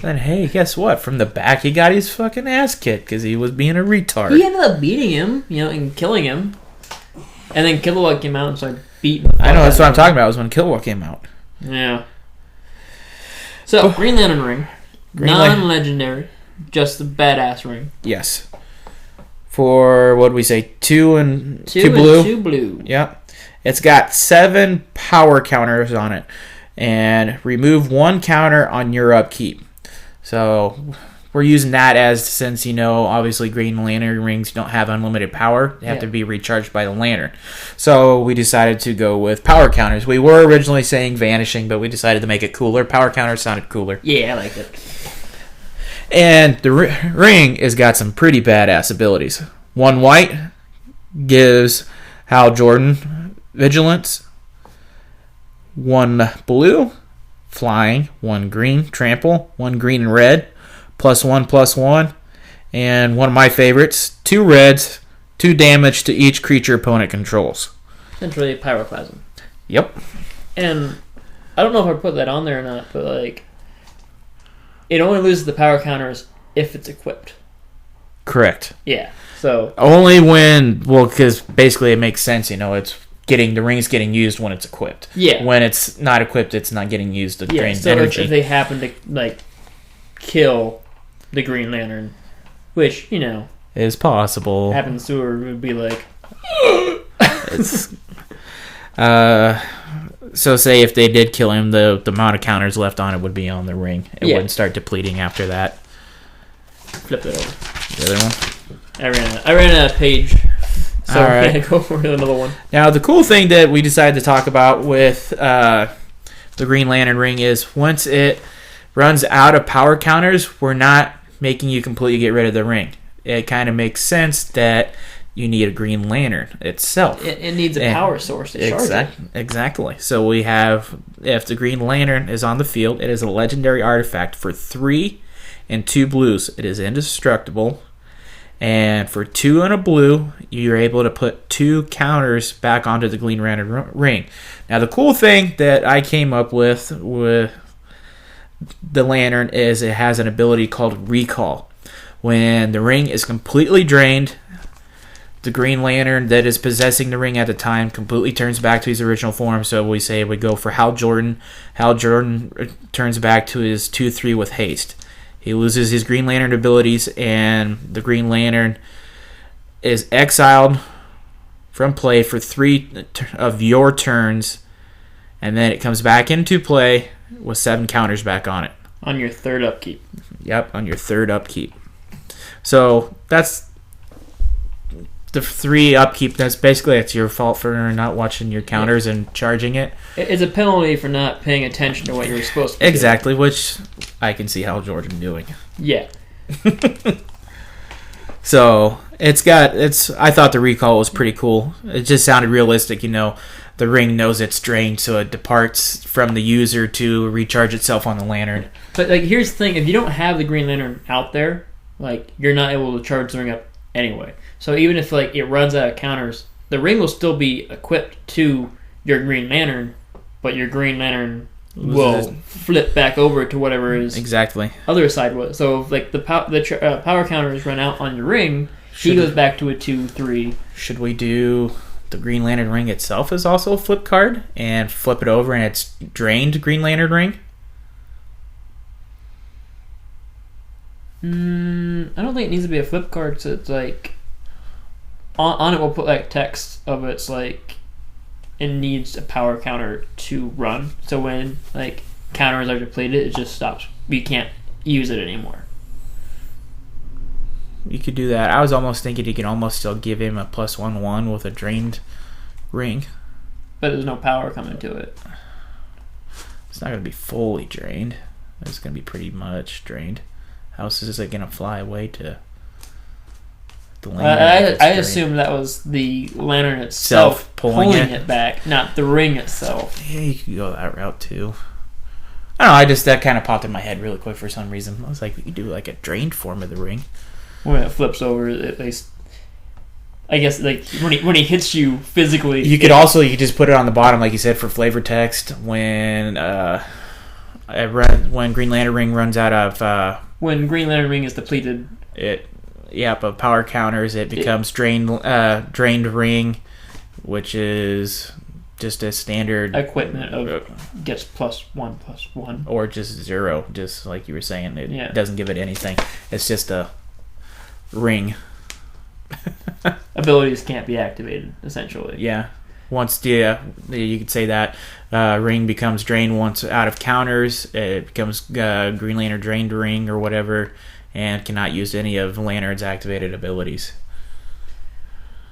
Then, hey, guess what? From the back, he got his fucking ass kicked because he was being a retard. He ended up beating him, you know, and killing him. And then Kilowog came out and started beating him. I know, that's what I'm talking about, was when Kilowog came out. Yeah. So, Green Lantern ring. Non-legendary. Just the badass ring. Yes. For, what did we say, 2 blue? And 2 blue. Yep. It's got 7 power counters on it. And remove 1 counter on your upkeep. So, we're using that as, since, you know, obviously Green Lantern rings don't have unlimited power. They have to be recharged by the lantern. So, we decided to go with power counters. We were originally saying vanishing, but we decided to make it cooler. Power counters sounded cooler. Yeah, I like it. And the ring has got some pretty badass abilities. 1 white gives Hal Jordan vigilance. 1 blue, flying. 1 green, trample. 1 green and red, +1/+1. And one of my favorites, 2 reds, 2 damage to each creature opponent controls. Essentially pyroclasm. Yep. And I don't know if I put that on there or not, but, like, it only loses the power counters if it's equipped. Correct. Yeah. So only when, well, because basically it makes sense, you know, it's the ring's getting used when it's equipped. Yeah. When it's not equipped, it's not getting used to drain energy. If they happen to, like, kill the Green Lantern, which, you know, is possible. Happens to her would be like, it's So say if they did kill him, the amount of counters left on it would be on the ring. It wouldn't start depleting after that. Flip it over. The other one? I ran out of page. So all right. Go for another one. Now, the cool thing that we decided to talk about with the Green Lantern ring is once it runs out of power counters, we're not making you completely get rid of the ring. It kind of makes sense that you need a Green Lantern itself. It needs a power source to charge it. Exactly. So we have, if the Green Lantern is on the field, it is a legendary artifact for 3 and 2 blues. It is indestructible. And for 2 and a blue, you're able to put 2 counters back onto the Green Lantern ring. Now, the cool thing that I came up with the Lantern is it has an ability called Recall. When the ring is completely drained, the Green Lantern that is possessing the ring at the time completely turns back to his original form. So we say we go for Hal Jordan. Hal Jordan turns back to his 2/3 with haste. He loses his Green Lantern abilities, and the Green Lantern is exiled from play for 3 of your turns, and then it comes back into play with 7 counters back on it. On your 3rd upkeep. Yep, on your 3rd upkeep. So that's the 3 upkeep. That's your fault for not watching your counters and charging it. It's a penalty for not paying attention to what you were supposed to do. Exactly, which I can see Hal Jordan doing. Yeah. So I thought the recall was pretty cool. It just sounded realistic, The ring knows it's drained, so it departs from the user to recharge itself on the lantern. But here's the thing: if you don't have the Green Lantern out there, you're not able to charge the ring up anyway. So even if it runs out of counters, the ring will still be equipped to your Green Lantern, but your Green Lantern will flip back over to whatever is other side was. So if the power counters run out on your ring, he goes back to a 2/3. Should we do the Green Lantern ring itself is also a flip card and flip it over and it's drained Green Lantern ring? I don't think it needs to be a flip card. So it's on it we'll put text of it's it needs a power counter to run. So when counters are depleted, it just stops. We can't use it anymore. You could do that. I was almost thinking you can almost still give him a +1/1 with a drained ring. But there's no power coming to it. It's not going to be fully drained. It's going to be pretty much drained. How else is it going to fly away to the lantern? I assumed that was the lantern itself pulling it back, not the ring itself. Yeah, you could go that route too. I don't know. That kind of popped in my head really quick for some reason. I was like, we could do a drained form of the ring. When it flips over, at least, I guess when he hits you physically. You could just put it on the bottom, like you said, for flavor text. When Green Lantern ring runs out of when Green Lantern ring is depleted, of power counters, it becomes drained ring, which is just a standard equipment of gets +1/+1 or just 0, just like you were saying. It doesn't give it anything. It's just a ring. Abilities can't be activated, essentially. Yeah. Once you could say that ring becomes drained once out of counters, it becomes Green Lantern drained ring or whatever, and cannot use any of Lantern's activated abilities.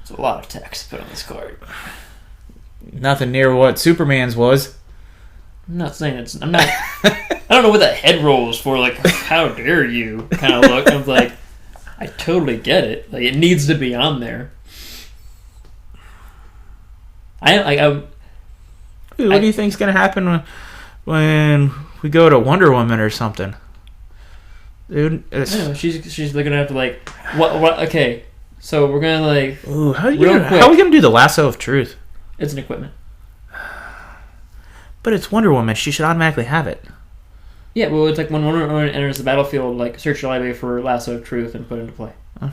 It's a lot of text put on this card. Nothing near what Superman's was. I'm not saying it's. I'm not. I don't know what that head roll is for. How dare you? Kind of look. I'm I totally get it. It needs to be on there. What do you think's gonna happen when we go to Wonder Woman or something? Dude, I know, she's gonna have to what? Okay, so we're gonna Ooh, how are we gonna do the lasso of truth? It's an equipment. But it's Wonder Woman. She should automatically have it. Yeah, well, it's when Wonder Woman enters the battlefield, search your library for Lasso of Truth and put it into play. Okay.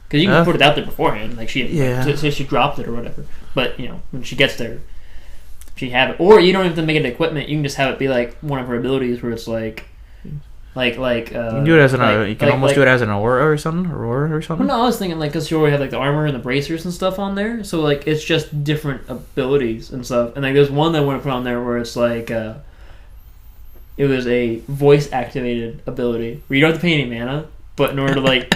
Because you can put it out there beforehand, say she dropped it or whatever. But when she gets there, she have it. Or you don't have to make it an equipment. You can just have it be one of her abilities, where it's You can do it as you can almost do it as an aura or something. Well, no, I was thinking because you already have like the armor and the bracers and stuff on there, so like it's just different abilities and stuff. And like there's one that I want to put on there where it's like it was a voice activated ability where you don't have to pay any mana, but in order to like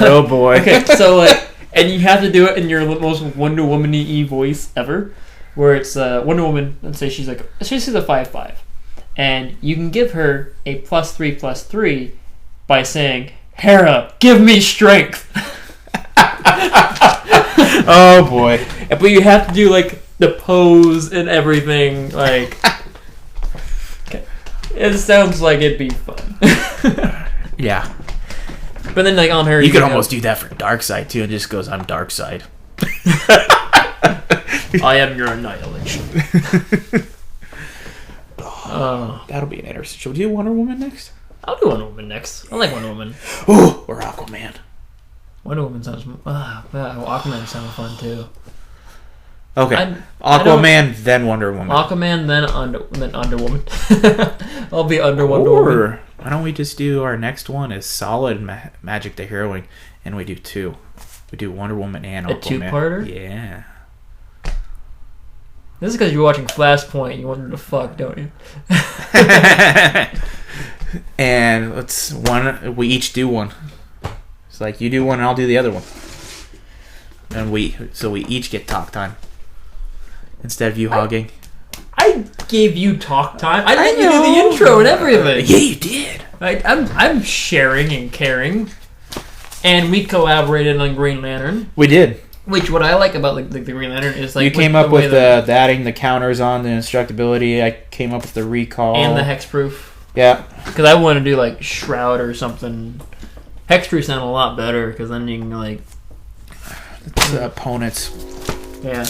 oh boy. Okay, so like, and you have to do it in your most Wonder Woman-y voice ever, where it's Wonder Woman. Let's say she's a 5/5. And you can give her a +3/+3 by saying, Hera, give me strength. Oh boy. But you have to do like the pose and everything. Like, okay. It sounds like it'd be fun. Yeah. But then like on her, you could almost do that for Darkseid too. It just goes, I'm Darkseid. I am your annihilation. That'll be an interesting. Should we do Wonder Woman next? I'll do Wonder Woman next. I like Wonder Woman. Ooh, or Aquaman. Wonder Woman sounds... Aquaman sounds fun too. Okay. Aquaman, then Wonder Woman. Aquaman, then Under Woman. I'll be Under Wonder Woman. Or why don't we just do our next one is Solid Magic the Heroine, and we do two. We do Wonder Woman and Aquaman. A two-parter? Yeah. This is because you're watching Flashpoint. You wonder to fuck, don't you? And we each do one. It's like you do one and I'll do the other one. And we each get talk time. Instead of you hogging. I gave you talk time. I let you do the intro and everything. Yeah, you did. I'm sharing and caring. And we collaborated on Green Lantern. We did. Which, what I like about the Green Lantern is like... You came up with the adding the counters on, the indestructibility. I came up with the recall. And the hexproof. Yeah. Because I want to do like Shroud or something. Hexproof sound a lot better because then you can like... It's opponents. Yeah.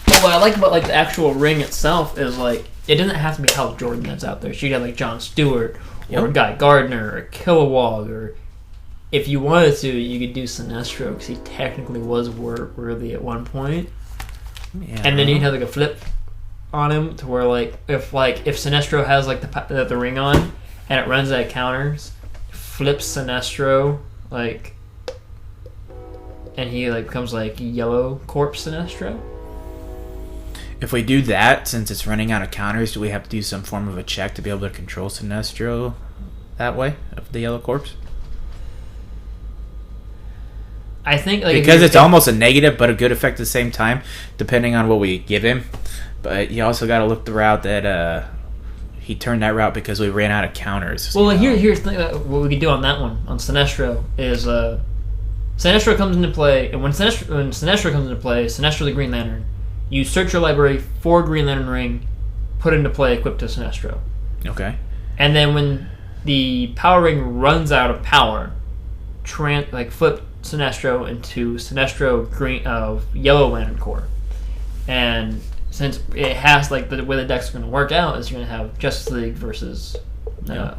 But what I like about like the actual ring itself is like... It doesn't have to be Hal Jordan that's out there. She got like Jon Stewart or Guy Gardner or Kilowog or... If you wanted to, you could do Sinestro because he technically was worthy at one point. Yeah. And then you'd have like a flip on him to where like if Sinestro has like the ring on and it runs out of counters, flips Sinestro like, and he like becomes like Yellow Corpse Sinestro. If we do that, since it's running out of counters, do we have to do some form of a check to be able to control Sinestro that way of the Yellow Corpse? I think like because it's almost a negative but a good effect at the same time, depending on what we give him. But you also got to look the route that he turned that route because we ran out of counters. Well, here's the thing what we could do on that one on Sinestro is Sinestro comes into play, and when Sinestro comes into play, Sinestro the Green Lantern, you search your library for Green Lantern ring, put into play, equipped to Sinestro. Okay. And then when the power ring runs out of power, flip Sinestro into Sinestro Green Yellow Lantern Corps, and since it has like the way the decks are going to work out is you're going to have Justice League versus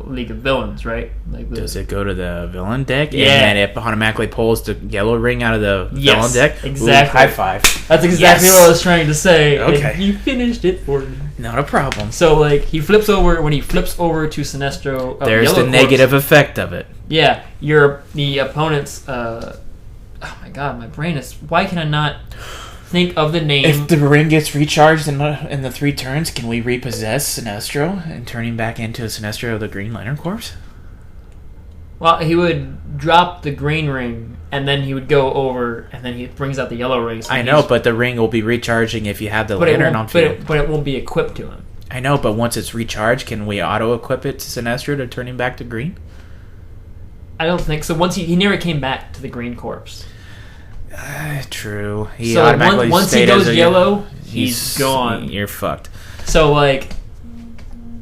League of Villains, right? Does it go to the villain deck? Yeah, and then it automatically pulls the yellow ring out of the villain deck. Exactly. Ooh, high five. That's exactly what I was trying to say. Okay, and you finished it for me. Not a problem. So like when he flips over to Sinestro, there's Yellow the negative effect of it. Yeah, the opponent's. Oh my god, my brain is. Why can I not think of the name? If the ring gets recharged in the 3 turns, can we repossess Sinestro and turn him back into Sinestro of the Green Lantern Corps? Well, he would drop the green ring, and then he would go over, and then he brings out the yellow ring. So I know, but the ring will be recharging if you have the lantern on field. But it won't be equipped to him. I know, but once it's recharged, can we auto-equip it to Sinestro to turn him back to green? I don't think so. Once he never came back to the green corpse. True. He so automatically once he goes yellow, he's gone. You're fucked. So like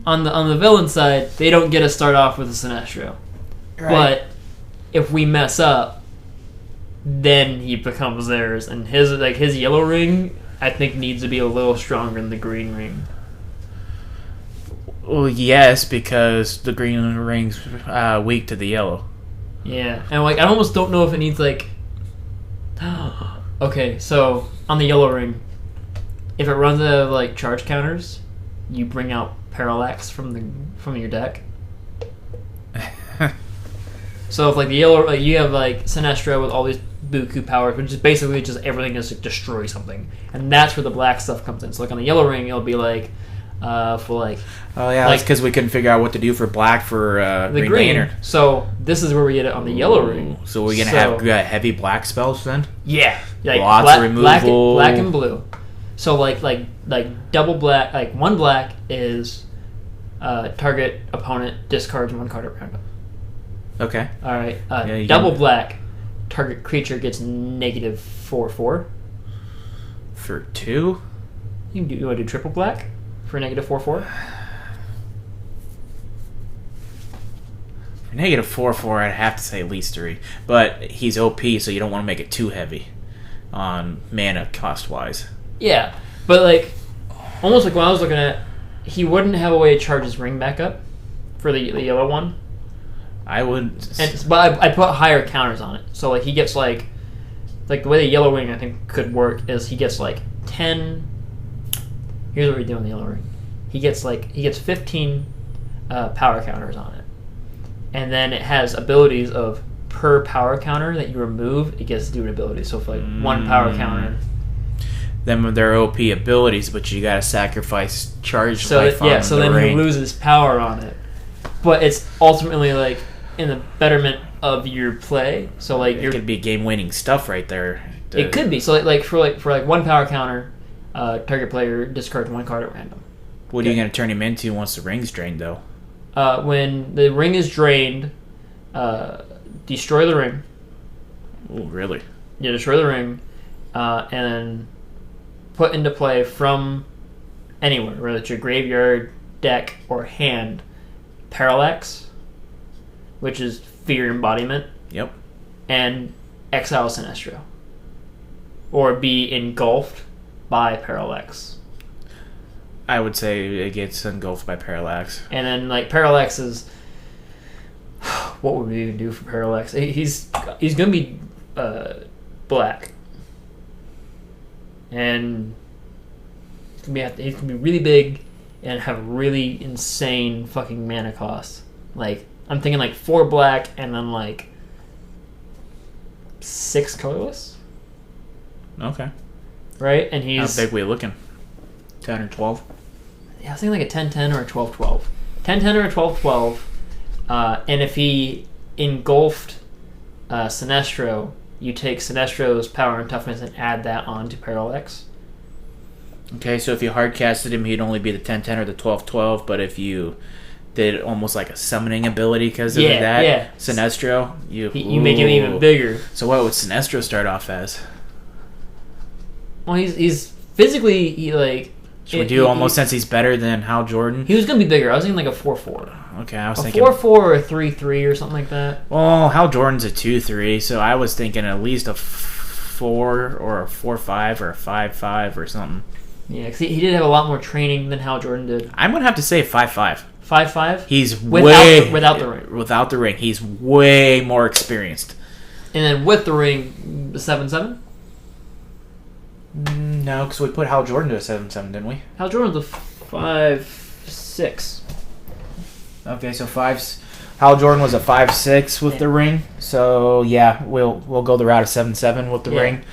on the villain side, they don't get to start off with a Sinestro. Right. But if we mess up, then he becomes theirs, and his yellow ring I think needs to be a little stronger than the green ring. Well, yes, because the green ring's weak to the yellow. Yeah, and like I almost don't know if it needs like. Okay, so on the yellow ring, if it runs out of like charge counters, you bring out parallax from your deck. So if like the yellow, like you have like Sinestro with all these Buku powers, which is basically just everything just like destroy something, and that's where the black stuff comes in. So like on the yellow ring, it'll be like for like that's because we couldn't figure out what to do for black for the green. Lantern. So this is where we get it on the yellow ring. So we're gonna have heavy black spells then. Yeah, like lots of removal, black and blue. So like double black, like one black is target opponent discards 1 card at random. Okay. All right. Double black, target creature gets -4/4. For 2? You want to do triple black for -4/4? For -4/4, I'd have to say at least 3. But he's OP, so you don't want to make it too heavy on mana cost-wise. Yeah, but like, almost like when I was looking at, he wouldn't have a way to charge his ring back up for the yellow one. I would, but I put higher counters on it. So like he gets like the way the yellow ring I think could work is he gets like 10. Here's what we do on the yellow ring. He gets 15 power counters on it, and then it has abilities of per power counter that you remove, it gets to do an ability. So for like 1 power counter. Then they're OP abilities, but you gotta sacrifice charge life on the ring. So then he loses power on it. But it's ultimately like in the betterment of your play. So like it could be game-winning stuff right there. It could be. So like for 1 power counter, target player discards 1 card at random. What are you gonna turn him into once the ring's drained, though? When the ring is drained, destroy the ring. Oh, really? Yeah, destroy the ring, and then put into play from anywhere, whether it's your graveyard, deck, or hand, Parallax, which is Fear Embodiment. Yep. And exile Sinestro. Or be engulfed by Parallax. I would say it gets engulfed by Parallax. And then, like, Parallax is... What would we even do for Parallax? He's going to be black. And he's going to be really big and have really insane fucking mana cost. Like, I'm thinking like 4 black and then like 6 colorless. Okay. Right? And he's... How big we looking? 10 or 12? Yeah, I was thinking like a 10-10 or a 12-12. 10-10 or a 12-12. And if he engulfed Sinestro, you take Sinestro's power and toughness and add that on to Parallax. Okay, so if you hardcasted him, he'd only be the 10-10 or the 12-12, but if you did almost like a summoning ability because of that, Sinestro, you make him even bigger. So what would Sinestro start off as? Well, he's physically, like... Should we do almost since he's better than Hal Jordan? He was going to be bigger. I was thinking like a 4-4. Okay, I was thinking... 4-4 or a 3-3 or something like that. Well, Hal Jordan's a 2-3, so I was thinking at least a 4 or a 4-5 or a 5-5 or something. Yeah, because he did have a lot more training than Hal Jordan did. I'm going to have to say 5-5. 5-5? He's without the ring. Without the ring. He's way more experienced. And then with the ring, the 7-7? No, because we put Hal Jordan to a 7-7, didn't we? Hal Jordan's a 5-6. Okay, so Hal Jordan was a 5-6 with the ring. So yeah, we'll go the route of 7-7 with the ring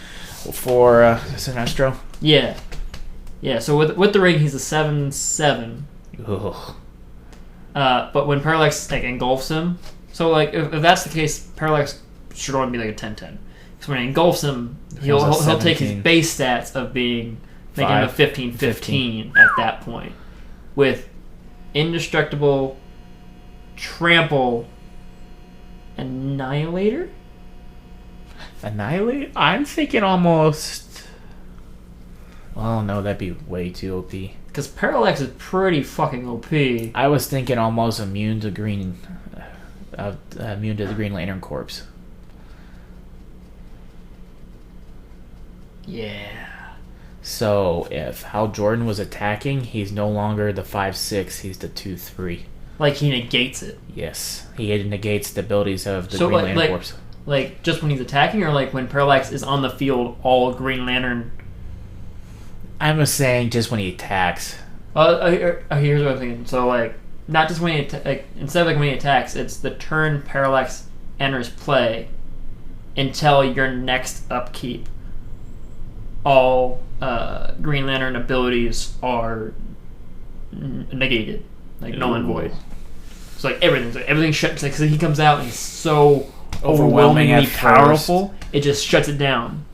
for Sinestro. Yeah. Yeah, so with the ring, he's a 7-7. Ugh. But when Parallax like engulfs him, so like if that's the case, Parallax should only be like a 10-10. Because when it engulfs him, he'll take his base stats of making him a 15-15 at that point, with indestructible, trample, annihilator. Annihilate? I'm thinking almost. Oh no, that'd be way too OP. Because Parallax is pretty fucking OP. I was thinking almost immune to the Green Lantern Corpse. Yeah. So if Hal Jordan was attacking, he's no longer the 5-6, he's the 2-3. Like he negates it. Yes, he negates the abilities of the Green Lantern Corpse. Like just when he's attacking, or like when Parallax is on the field, all Green Lantern. I was saying just when he attacks. Here's what I'm thinking. So, like, not just when he instead of like when he attacks, it's the turn Parallax enters play until your next upkeep. All Green Lantern abilities are negated, like null and void. It's like everything shuts. Like, so he comes out and he's so overwhelmingly powerful, it just shuts it down.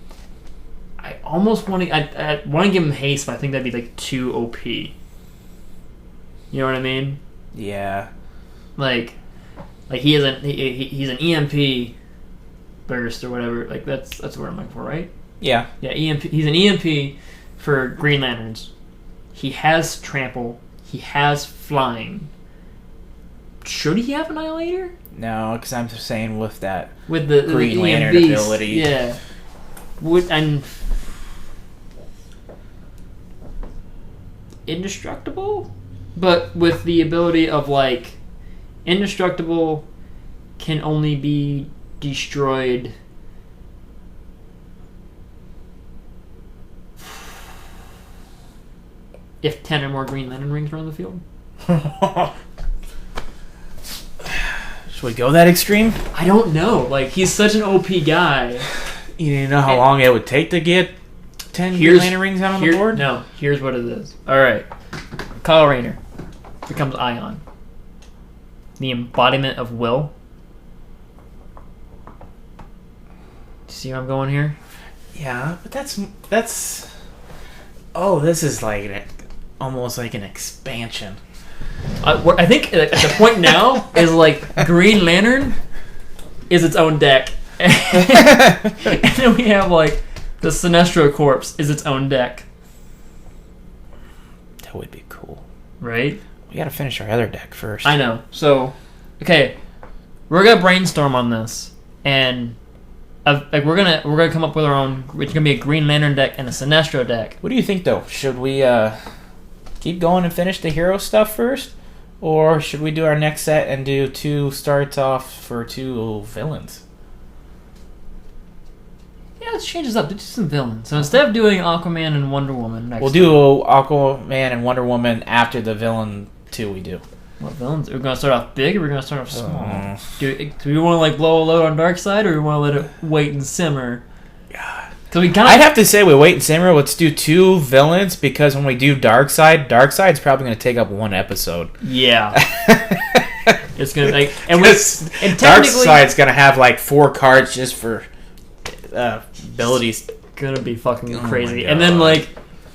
I almost want to. I want to give him haste, but I think that'd be like too OP. You know what I mean? Yeah. Like he's an EMP burst or whatever. Like that's what I'm looking for, right? Yeah. Yeah, EMP. He's an EMP for Green Lanterns. He has trample. He has flying. Should he have Annihilator? No, because I'm just saying with that with the Green the Lantern EMPs, ability. Yeah. And indestructible, but with the ability of like indestructible can only be destroyed if 10 or more Green Lantern rings are on the field. Should we go that extreme? I don't know. Like, he's such an OP guy. You didn't know how long it would take to get 10 Green Lantern rings out on the board? No, here's what it is. Alright. Kyle Rayner becomes Ion. The embodiment of will. Do you see where I'm going here? Yeah, but that's... Oh, this is like almost like an expansion. I think at the point now is like Green Lantern is its own deck. And then we have like the Sinestro Corps is its own deck. That would be cool. Right? We gotta finish our other deck first. I know. So, okay. We're gonna brainstorm on this. And like we're gonna come up with our own. It's gonna be a Green Lantern deck and a Sinestro deck. What do you think, though? Should we keep going and finish the hero stuff first, or should we do our next set and do 2 starts off for 2 villains? Yeah, let's change this up. Let's do some villains. So instead of doing Aquaman and Wonder Woman next, we'll do Aquaman and Wonder Woman after the villain 2 we do. What villains? Are we gonna start off big or are we gonna start off small? Do we want to like blow a load on Darkseid, or do we want to let it wait and simmer? Yeah. Because we kind of. I'd have to say we wait and simmer. Let's do 2 villains, because when we do Darkseid's probably going to take up 1 episode. Yeah. It's gonna like and Darkseid's going to have like 4 cards just for abilities. It's gonna be fucking crazy. And then like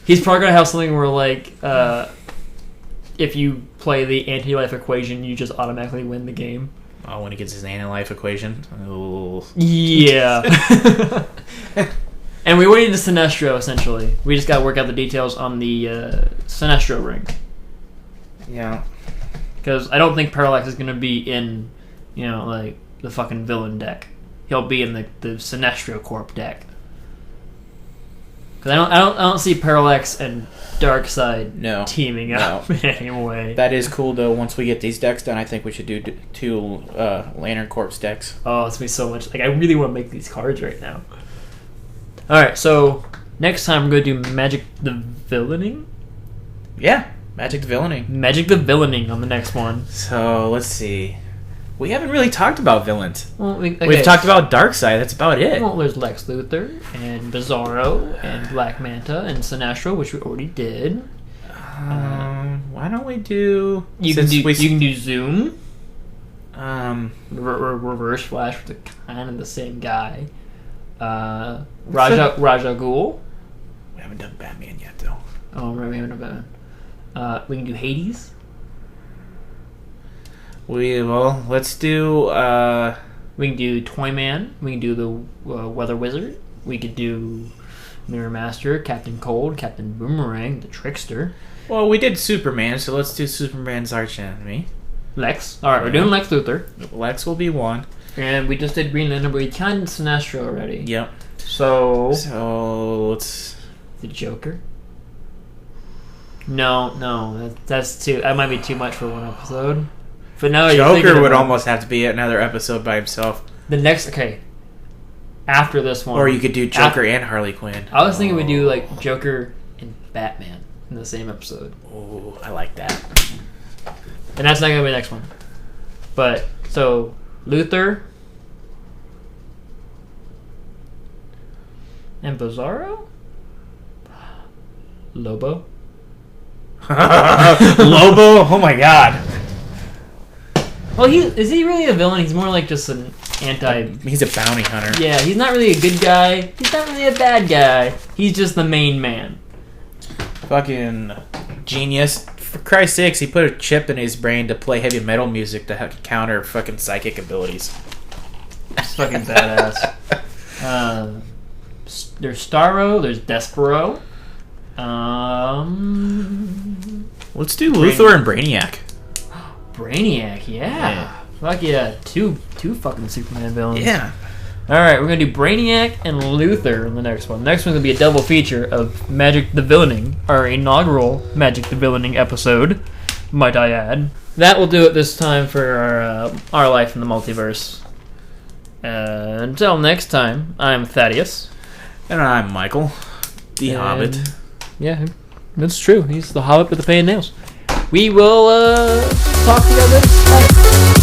he's probably gonna have something where like if you play the anti-life equation, you just automatically win the game. Oh, when he gets his anti-life equation. Ooh. Yeah. And we waited to Sinestro, essentially. We just got to work out the details on the Sinestro ring. Yeah. Because I don't think Parallax is going to be in, like, the fucking villain deck. He'll be in the Sinestro Corp deck. Because I don't see Parallax and Darkseid teaming up in any way. That is cool, though. Once we get these decks done, I think we should do 2 Lantern Corps decks. Oh, it's going to be so much. Like, I really want to make these cards right now. Alright, so next time we're going to do Magic the Villaining? Yeah, Magic the Villaining. Magic the Villaining on the next one. So, let's see. We haven't really talked about villains. Well, We've talked about Darkseid, that's about it. Well, there's Lex Luthor, and Bizarro, and Black Manta, and Sinestro, which we already did. Why don't we do... You can do Zoom. Reverse Reverse Flash with kind of the same guy. Raja Ghul. We haven't done Batman yet, though. Oh, right, we haven't done Batman. We can do Hades. Let's do... we can do Toyman. We can do the Weather Wizard. We could do Mirror Master, Captain Cold, Captain Boomerang, the Trickster. Well, we did Superman, so let's do Superman's archenemy. Lex. Alright, we're doing Lex Luthor. Lex will be 1. And we just did Green Lantern, but we kind of Sinestro already. Yep. So let's... The Joker? No, that's too... That might be too much for 1 episode. But no, Joker would almost have to be another episode by himself. The next... Okay. After this one... Or you could do Joker and Harley Quinn. I was thinking we'd do, like, Joker and Batman. in the same episode. Oh, I like that. And that's not going to be the next one. But, so, Luther and Bizarro? Lobo? Lobo? Oh my god. Well, is he really a villain? He's more like just an He's a bounty hunter. Yeah, he's not really a good guy. He's not really a bad guy. He's just the main man. Fucking genius. For Christ's sakes, he put a chip in his brain to play heavy metal music to counter fucking psychic abilities. It's fucking badass. There's Starro. There's Despero. Let's do Luthor and Brainiac. Brainiac, yeah. Fuck yeah. Two fucking Superman villains. Yeah. Alright, we're going to do Brainiac and Luther in the next one. The next one's going to be a double feature of Magic the Villaining, our inaugural Magic the Villaining episode, might I add. That will do it this time for our life in the multiverse. Until next time, I'm Thaddeus. And I'm Michael, the Hobbit. Yeah, that's true. He's the Hobbit with the pain nails. We will talk to you guys later. Bye.